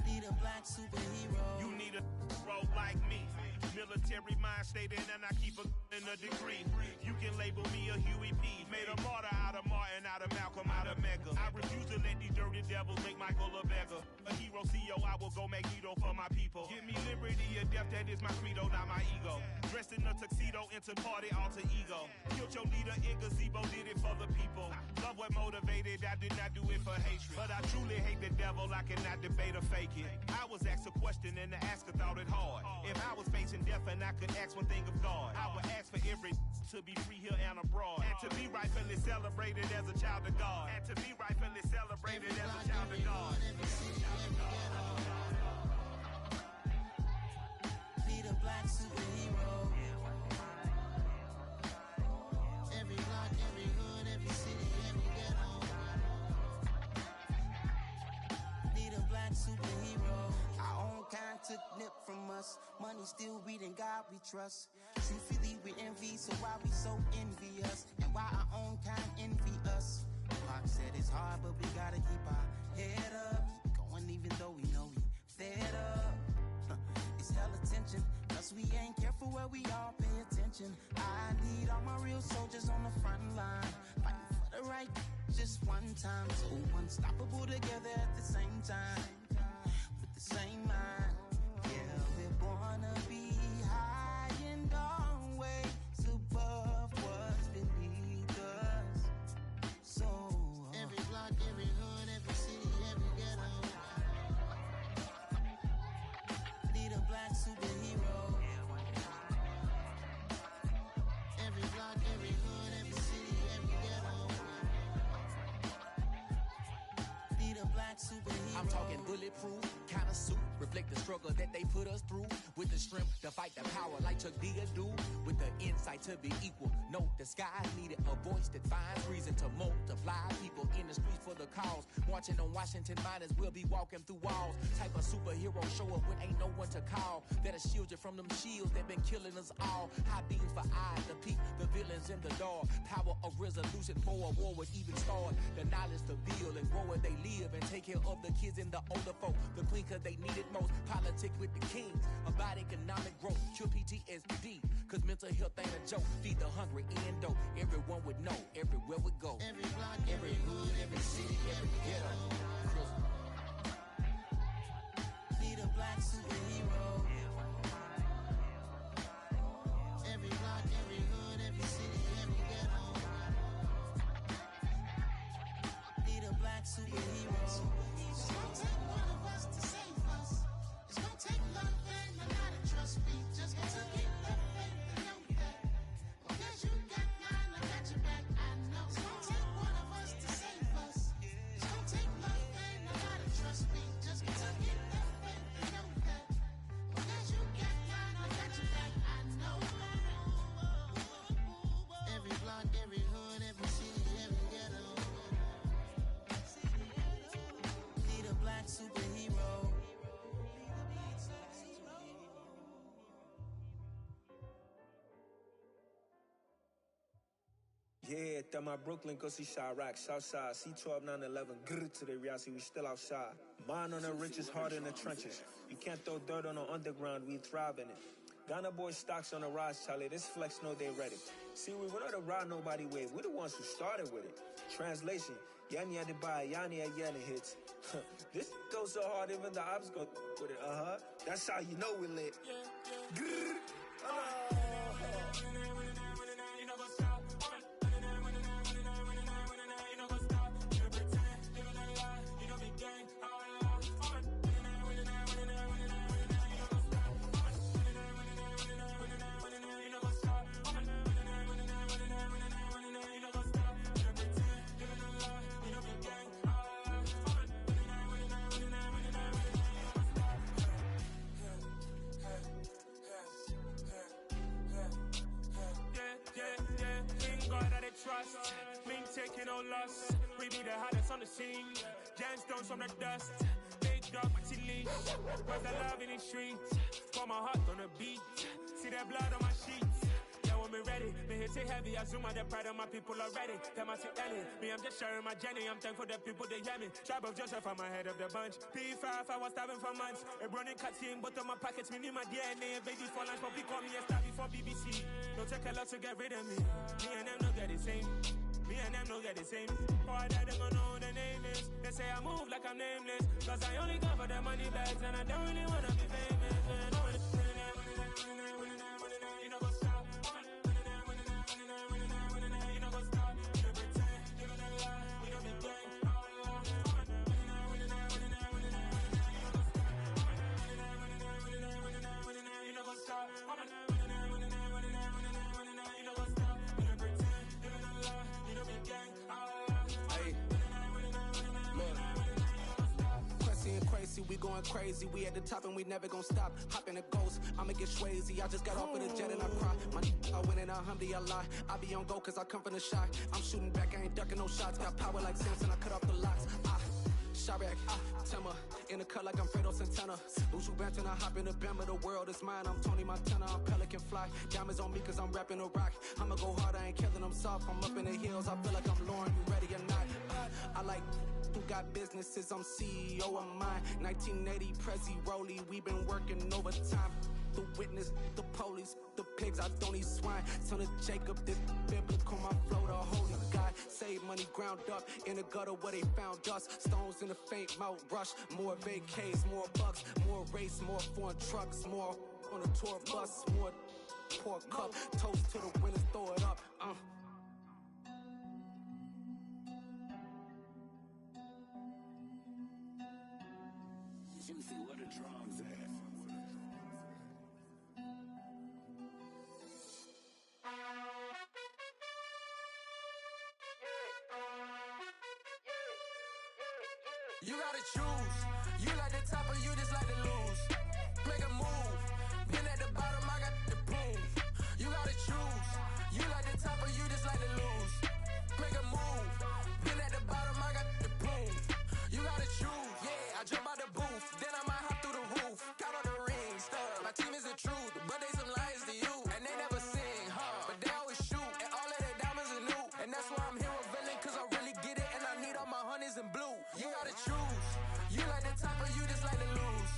S10: Need a black superhero.
S6: You need a role like me. Military mind stated, and I keep in a degree. You can label me a Huey P. Made a martyr out of Martin, out of Malcolm, out of Mega. I refuse to let these dirty devils make Michael a beggar. A hero CEO, I will go Magneto for my people. Give me liberty or death, that is my credo, not my ego. Dressed in a tuxedo, into party, alter ego. Killed your leader in gazebo, did it for the people. Love what motivated, I did not do it for hatred. But I truly hate the devil, I cannot debate or fake it. I was asked a question and the asker thought it hard. If I was facing death and I could ask one thing of God, I would ask for every to be free here and abroad, and to be rightfully celebrated as a child of God, and to be rightfully celebrated as a child of God.
S10: Need a black superhero. Every block, every hood, every city, every ghetto. Need a black superhero. Our own kind took nip from us. Money still reading God we trust. Truthfully we envy, so why we so envious? And why our own kind envy us? Pac said it's hard, but we gotta keep our head up. Going even though we know we fed up. It's hell attention, plus we ain't careful where we all pay attention. I need all my real soldiers on the front line, fighting for the right just one time. So unstoppable together at the same time, with the same mind. Yeah, we're born to be high and always above what's beneath us. So every block, every hood, every city, every ghetto. Need a black superhero. Every block, every hood, every
S18: talking bulletproof kind of suit. Reflect the struggle that they put us through. With the strength to fight the power like Chuck D do. With the insight to be equal. No disguise needed. A voice that finds reason to multiply. People in the streets for the cause. Marching on Washington miners, we'll be walking through walls. Type of superhero show up when ain't no one to call. That'll shield you from them shields that been killing us all. High beams for eyes to peek the villains in the dark. Power of resolution for a war would even start. The knowledge to build and grow where they live and take care of the kids and the older folk. The clean cause they need it most. Politic with the kings. About economic growth. Cure PTSD. Cause mental health ain't a joke. Feed the hungry and dope. Everyone would know. Everywhere we go.
S10: Every block, every hood, every city, every ghetto. Need a black superhero. Every block, every hood, every city, every ghetto. Need a black superhero. It's gonna take one of us to save us. It's gonna take love and a lot of trust. We just got to keep that faith and know that. Because you got mine, I got your back. I know. It's gonna take one of us to save us. It's gonna take love and a lot of trust. We just got to keep that faith and know that. Because you got mine, I got your back. I know. Every block, every hood, every city, every ghetto. Need a black superhero.
S19: Yeah, throw my Brooklyn, go see Chirac, Southside, C12, 911, grr to the reality, we still outside. Mine on the richest, heart in the trenches. You can't throw dirt on the underground, we thrive in it. Ghana boys stocks on the rise, Charlie, this flex know they ready. See, we not the ride nobody wave, we the ones who started with it. Translation, Yanni had to buy, Yanni had Yanni hits. This goes so hard, even the ops go with it, That's how you know we lit. Grr,
S20: Trust, me taking no loss. We be the hottest on the scene. Gemstones from the dust. Big dog, Matty leash. Where's the love in the streets? Pour my heart on the beat. See that blood on my sheets. Yeah, when me ready, me hit it heavy. I zoom out the pride of my people already. Tell my Ellie, me I'm just sharing my journey. I'm thankful the people they hear me. Tribe of Joseph, I'm ahead of the bunch. P5, I was starving for months. A running cut seeing both of my pockets. Me need my DNA. Babies for lunch, but call me a star before BBC. Don't take a lot to get rid of me. Me and them don't get the same. Me and them don't get the same. Boy, that them gonna know the name is. They say I move like I'm nameless. Cause I only cover the money bags and I don't really wanna be famous. You know what's up? You know what's up? You pretend, you know the lie. We don't be gang. You know what's up?
S21: We going crazy, we at the top and we never gonna stop. Hop in a ghost, I'ma get swayzy. I just got off of the jet and I cry. I win in a Humvee, I lie. I be on go cause I come from the shot. I'm shooting back, I ain't ducking no shots. Got power like Samson, I cut off the locks. Chirac, Timmer, in the cut like I'm Fredo Santana. Buju Banton, I hop in the Bama, the world is mine. I'm Tony Montana, I'm Pelican Fly. Diamonds on me cause I'm rapping a rock. I'ma go hard, I ain't killing them soft. I'm up in the hills, I feel like I'm Lauren, you ready or not? I like who got businesses, I'm CEO of mine. 1980 Prezi Rolly, we been working overtime. The witness, the police, the pigs, I don't eat swine. Son of Jacob, this biblical, my flow, the holy God. Save money ground up in the gutter where they found us. Stones in the faint mouth rush. More vacays, more bucks, more race, more foreign trucks, more on a tour bus, more pour cup. Toast to the winners, throw it up.
S22: Juicy, where the drums at?
S10: You gotta choose
S9: You like the top or you just like to lose? Make a move. Been at the bottom, I got the proof. You gotta choose. You like the top or you just like to lose? Make a move. Been at the bottom, I got the proof. You gotta choose. Yeah, I jump out the booth, then I might hop through the roof. Count on the rings, stuff. My team is the truth, but they some liars to you. And they never sing, but they always shoot. And all of their diamonds are new. And that's why I'm here with villain, cause I really get it. And I need all my honeys in blue. You gotta choose. You like the top or you just like to lose?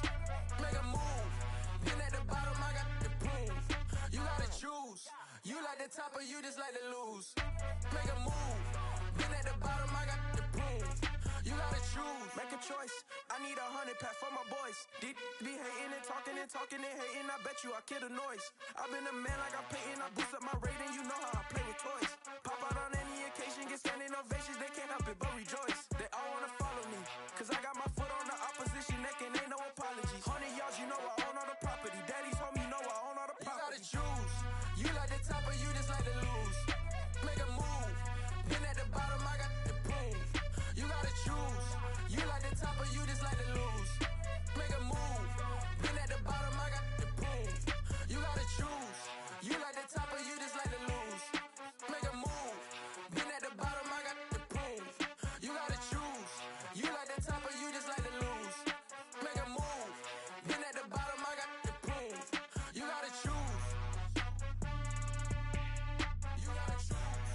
S9: Make a move. Been at the bottom, I got the proof. You gotta choose. You like the top or you just like to lose? Make a move. Been at the bottom, I got the proof. You gotta choose. Make a choice. I need 100 pack for my boys. Deep be hating and talking and hating. I bet you I kill the noise. I've been a man like I'm Peyton. I boost up my rating. You know how I play with toys. Pop out on any occasion, get standing ovations. They can't help it but rejoice. They all wanna follow me, cause I got my foot on the opposition neck and ain't no apologies. 100 yards, you know I own all the property. Daddy's home, you know I own all the property. You gotta choose. You like the top or you just like to lose? Make a move. Been at the bottom, I got the proof. You gotta choose. You like the top or you just like to lose? Make a move. Been at the bottom, I got the proof. You gotta choose. You like the top or you just like to lose? Make a move. Been at the bottom, I got the proof. You gotta choose. You like the top or you just like to lose? Make a move. Been at the bottom, I got the proof. You gotta choose. You gotta choose.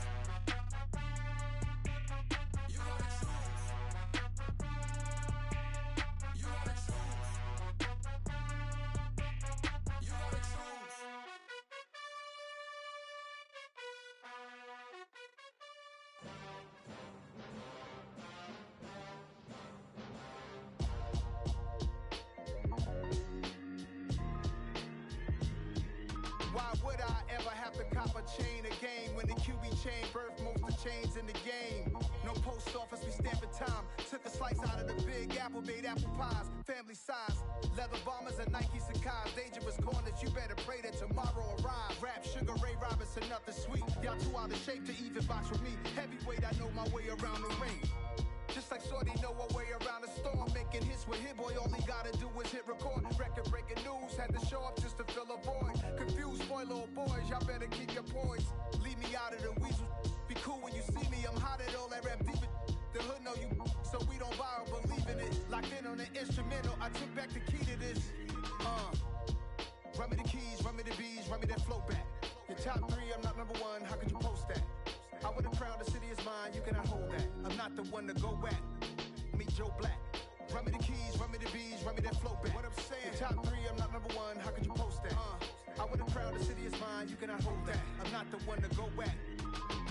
S9: You gotta choose. You gotta choose. You gotta choose.
S2: Why would I ever have to cop a chain a game when the QB chain birthed most of chains in the game? No post office, we stamping time. Took a slice out of the big apple, made apple pies, family size. Leather bombers and Nike Sacai's. Dangerous corners, you better pray that tomorrow arrives. Rap, Sugar Ray Robinson, nothing sweet. Y'all too out of shape to even box with me. Heavyweight, I know my way around the ring. Just like Shorty know her way around the storm. Making hits with Hit Boy, all he gotta do is hit record. Record breaking news, had to show up just to fill a void. Confused boy, little boys, y'all better keep your poise. Leave me out of the weasel. Be cool when you see me, I'm hot at all that rap deep. The hood know you, so we don't borrow, believe in it. Locked in on the instrumental, I took back the key to this. Run me the keys, run me the bees, run me that flow back. Your top 3, I'm not number 1, how could you post that? I would've crowned the city is mine, you cannot hold that. I'm not the one to go back. Meet Joe Black. Run me the keys, run me the bees, run me that flow back. What I'm saying, top 3, I'm not number 1, how could you post that? I would've crowned the city is mine, you cannot hold that. I'm not the one to go back.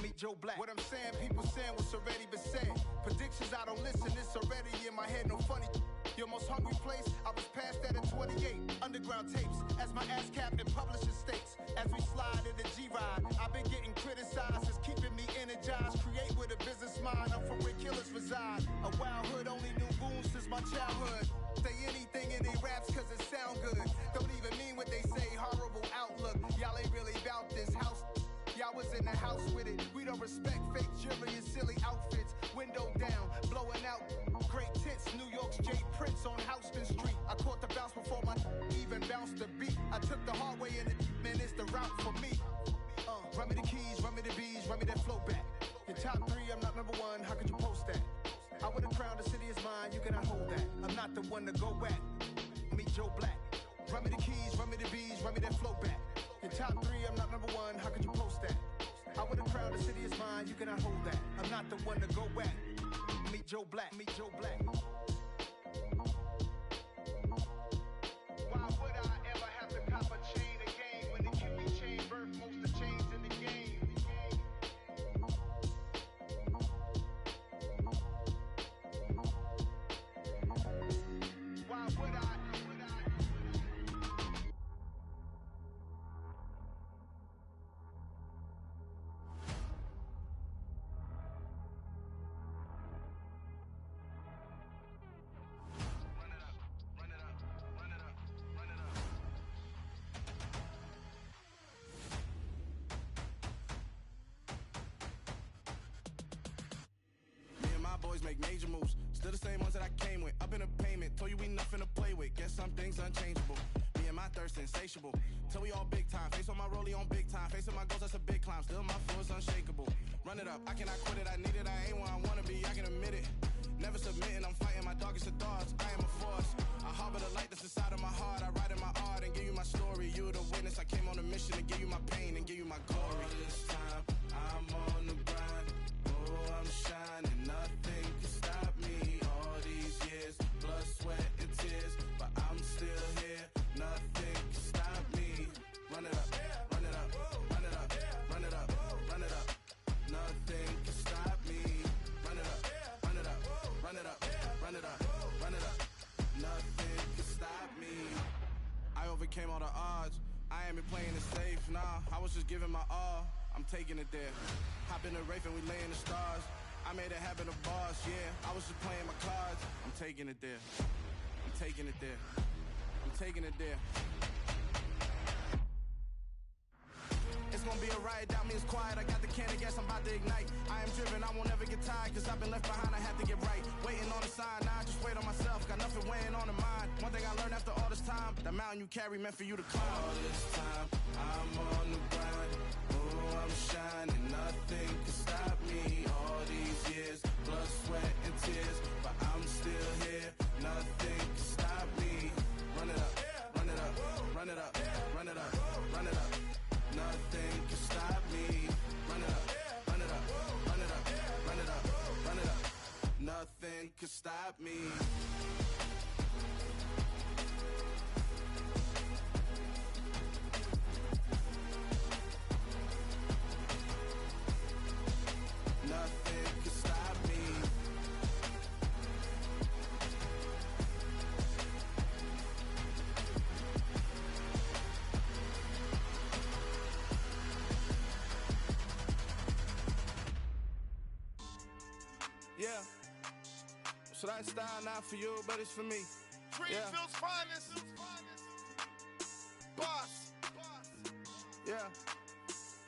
S2: Meet Joe Black. What I'm saying, people saying what's already been said. Predictions, I don't listen, it's already in my head, no funny. Your most hungry place, I was past that at 28. Underground tapes, as my ass cap in publishing states. As we slide in the G-Ride, I've been getting criticized, it's keeping me energized. Create with a business mind, I'm from where killers reside. A wild hood, only knew goons since my childhood. Say anything in they raps cause it sound good. Don't even mean what they say, horrible outlook. Y'all ain't really about this house. Y'all was in the house with it. We don't respect fake jewelry and silly outfits. Window down, blowing out great tits. New York's J. Prince on Houston Street. I caught the bounce before my even bounced the beat. I took the hard way and it, man, it's the route for me. Run me the keys, run me the bees, run me that flow back. Your top 3, I'm not number 1, how could you post that? I would've crowned the city is mine, you cannot hold that. I'm not the one to go back. Meet Joe Black. Run me the keys, run me the bees, run me that flow back. Your top 3, I'm not number 1, how could you post that? I would've crowned the city is mine, you cannot hold that. I'm not the one to go back. Meet Joe Black, meet Joe Black. Why would I ever have to cop a chain a game when the QB chain birthed most of chains in the game? Why would I?
S9: Boys make major moves. Still the same ones that I came with. Up
S6: up in a payment. Told you we nothing to play with. Guess some things unchangeable. Me and my thirst insatiable. Till we all big time. Face on my rollie on big time. Facing my goals, that's a big climb. Still my flow is unshakable. Run it up, I cannot quit it. I need it, I ain't where I wanna be. I can admit it. Never submitting, I'm fighting my darkest of thoughts. I am a force. I harbor the light that's inside of my heart. I write in my art and give you my story. You the witness. I came on a mission to give you my pain and give you my glory. All this time, I'm on the grind. Oh, I'm shining. Nothing can stop me. All these years, blood, sweat, and tears. But I'm still here. Nothing can stop me. Run it up, run it up, run it up, run it up, run it up. Nothing can stop me. Run it up, run it up, run it up, run it up, run it up. Nothing can stop me. I overcame all the odds. I ain't been playing it safe, nah. I was just giving my all. I'm taking it there. Hop in the Wraith and we lay in the stars. I made it happen, the boss, yeah. I was just playing my cards. I'm taking it there. I'm taking it there. I'm taking it there. It's gonna be a riot, doubt me it's quiet. I got the can of gas, I'm about to ignite. I am driven, I won't ever get tired. Cause I've been left behind, I have to get right. Waiting on the sign, now I just wait on myself. Got nothing weighing on the mind. One thing I learned after all this time, the mountain you carry meant for you to climb. All this time, I'm on the grind. Oh, I'm shining, nothing can stop me. All these years, blood, sweat, and tears. But I'm still here, nothing can stop me. Run it up, run it up, run it up, run it up, run it up. Nothing can stop me. Run it up, run it up, run it up, run it up, run it up. Nothing can stop me. Nothing can stop me. Yeah. So that style not for you, but it's for me.
S10: Greenfield's finest. Boss.
S6: Yeah.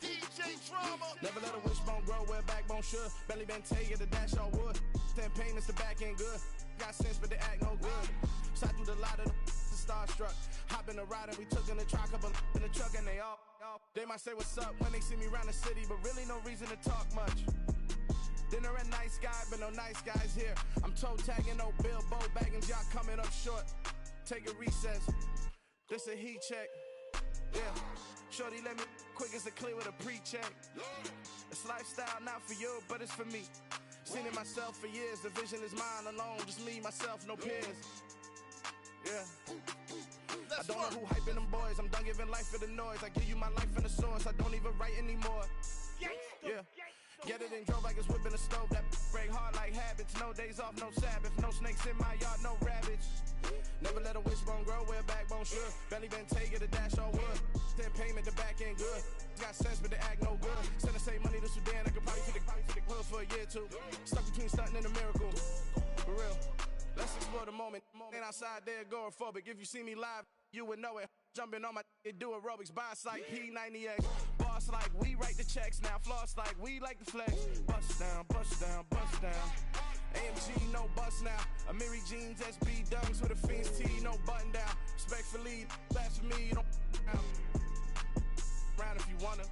S10: DJ Drama.
S6: Never let a wishbone grow where a backbone should. Belly been take the dash on wood. 10 payments, the back end good. Got sense, but they act no good. Shot through the lot of the starstruck. Hop in the ride and we took in the truck, couple in the truck and they all. They might say what's up when they see me around the city, but really no reason to talk much. Dinner at nice guy, but no nice guys here. I'm toe tagging, no Bilbo bagging, y'all coming up short. Take a recess. This a heat check. Yeah. Shorty let me quick as a clear with a pre-check. It's lifestyle not for you, but it's for me. Seen it myself for years. The vision is mine alone. Just me, myself, no peers. Yeah. I don't know who hyping them boys. I'm done giving life for the noise. I give you my life in the source. I don't even write anymore. Yeah. Get it and drove like it's whipping a stove. That break hard like habits. No days off, no Sabbath. No snakes in my yard, no rabbits. Never let a wishbone grow where a backbone should. Belly been take it, a dash on wood. 10 payment, the back end good. Got sense, but they act no good. Send the same money to Sudan. I could probably fit the hood for a year or two. Stuck between stunting and a miracle. For real. Let's explore the moment. Ain't outside there agoraphobic. If you see me live, you would know it. Jumping on my do aerobics, boss like P90X. Boss like we write the checks now. Floss like we like the flex. Bust down, bust down, bust down. AMG, no bust now. Amiri jeans, SB dunks with a Fiends tee, no button down. Respectfully, that's for me, you don't round if you wanna.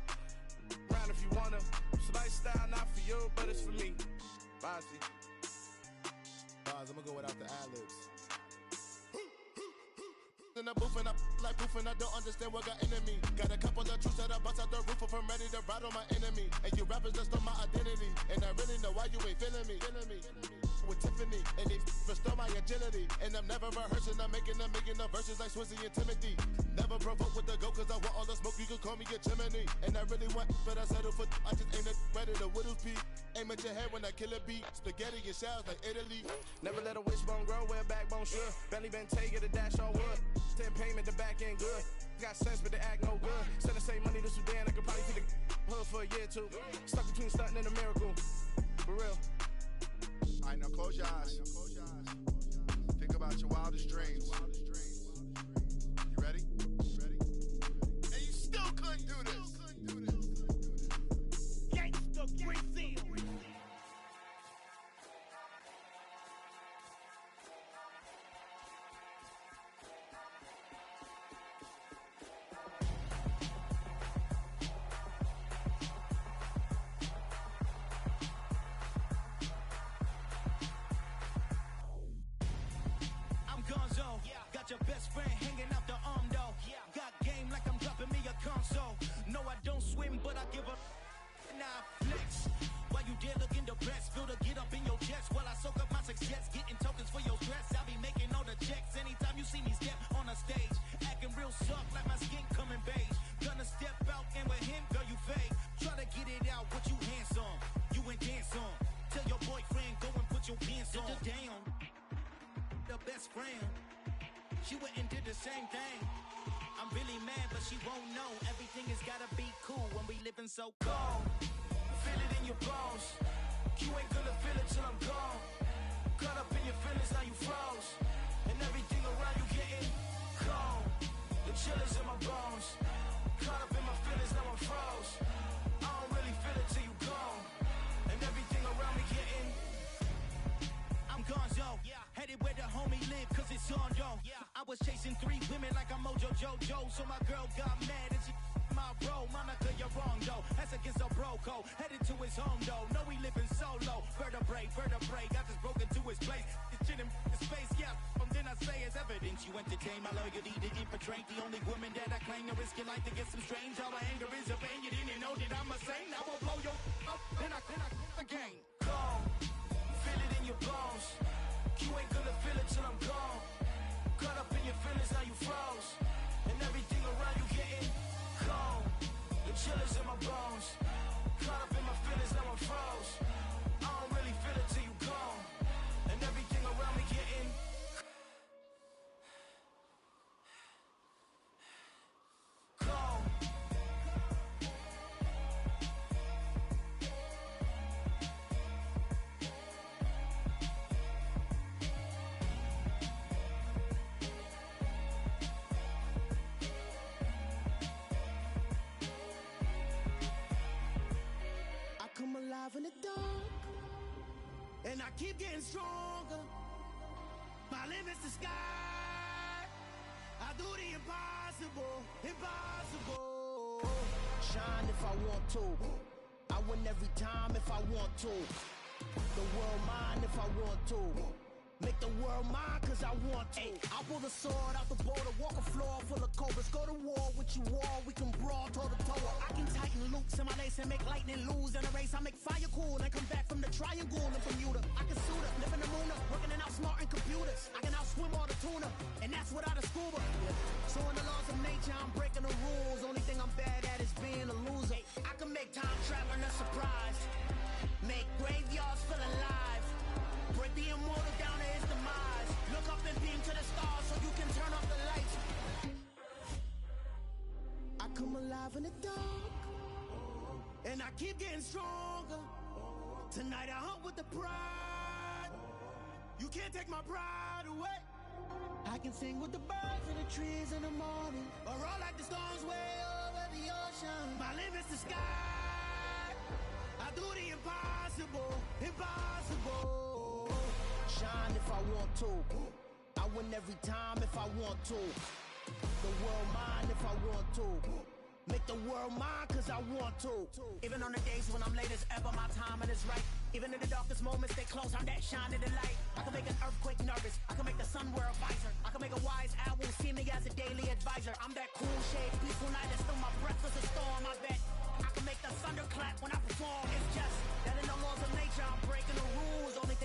S6: Round if you wanna. It's lifestyle not for you, but it's for me. Bossy.
S10: I'm gonna go without the ad-libs. In the booth and I like poof and I don't understand what got into me. Got a couple of truths that I bust out the roof if I'm ready to ride on my enemy. And you rappers just stole my identity, and I really know why you ain't feeling me. With Tiffany, and they restore my agility. And I'm never rehearsing, I'm making the verses like Swizzy and Timothy. Never provoke with the go, cause I want all the smoke, you can call me a chimney. And I really want, but I settle for, I just ain't ready to whittle pea. Aim at your head when I kill a beat. Spaghetti and shells like Italy.
S6: Never let a wishbone grow where a backbone should. Belly been take it, a dash on wood. 10 payment, the back end good. Got sense, but they act no good. Send the same money to Sudan, I could probably fit the hood for a year or two. Stuck between stunting and a miracle. For real.
S10: Alright, now close your eyes. Think about your wildest dreams. You ready? And you still couldn't do this.
S20: Gangsta Brazil.
S3: same thing. I'm really mad, but she won't know. Everything has gotta be cool when we living so cold. Feel it in your bones. You ain't gonna feel it till I'm gone. Caught up in your feelings, now you froze. And everything around you getting cold. The chill is in my bones. Caught up in my feelings, now I'm froze. I don't really feel it till you gone. And everything around me getting I'm gonzo, headed where the homie live, cause it's on though. I was chasing 3 women like I'm Mojo Jojo, so my girl got mad and she my bro. Monica, you're wrong though, that's against a bro code. Headed to his home though, know we living solo. Vertebrae, I just broke into his place. It's shit in his face, yeah. Then I say it's evidence you entertain my loyalty to infiltrate the only woman that I claim to risk your life to get some strange. All my anger is a pain, you didn't know that I'm a saint. I will blow your up, then I again. Gone, feel it in your bones. You ain't gonna feel it till I'm gone. Caught up in your feelings, now you froze. And everything around you getting cold. The chill is in my bones. Caught up in my feelings, now I'm froze. I don't really feel it till you gone. And everything around me getting cold.
S4: Come alive in the dark, and I keep getting stronger. My limit's the sky. I do the impossible, impossible. Shine if I want to. I win every time if I want to. The world mine if I want to. Make the world mine cause I want to. I pull the sword out the border, walk a floor full of cobras. Go to war with you all, we can brawl toe to toe. I can tighten loops in my lace and make lightning lose in a race. I make fire cool and come back from the triangle and Bermuda. I can suit up, live in the moon up, working and outsmarting computers. I can outswim all the tuna, and that's without a scuba. So in the laws of nature, I'm breaking the rules. Only thing I'm bad at is being a loser. I can make time traveling a surprise. Make graveyards feel alive. Break the immortal down to his demise. Look up and beam to the stars so you can turn off the lights. I come alive in the dark, and I keep getting stronger. Tonight I hunt with the pride. You can't take my pride away. I can sing with the birds and the trees in the morning, or roll like the storms way over the ocean. My limit's the sky. I do the impossible, impossible. Shine if I want to. I win every time if I want to. The world mine if I want to. Make the world mine cause I want to. Even on the days when I'm late as ever, my timing is right. Even in the darkest moments, stay close, I'm that shine in the light. I can make an earthquake nervous, I can make the sun wear a visor. I can make a wise owl see me as a daily advisor. I'm that cool shade, peaceful night, and still my breath is a storm, I bet. I can make the thunder clap when I perform. It's just that in the laws of nature, I'm breaking the rules. Only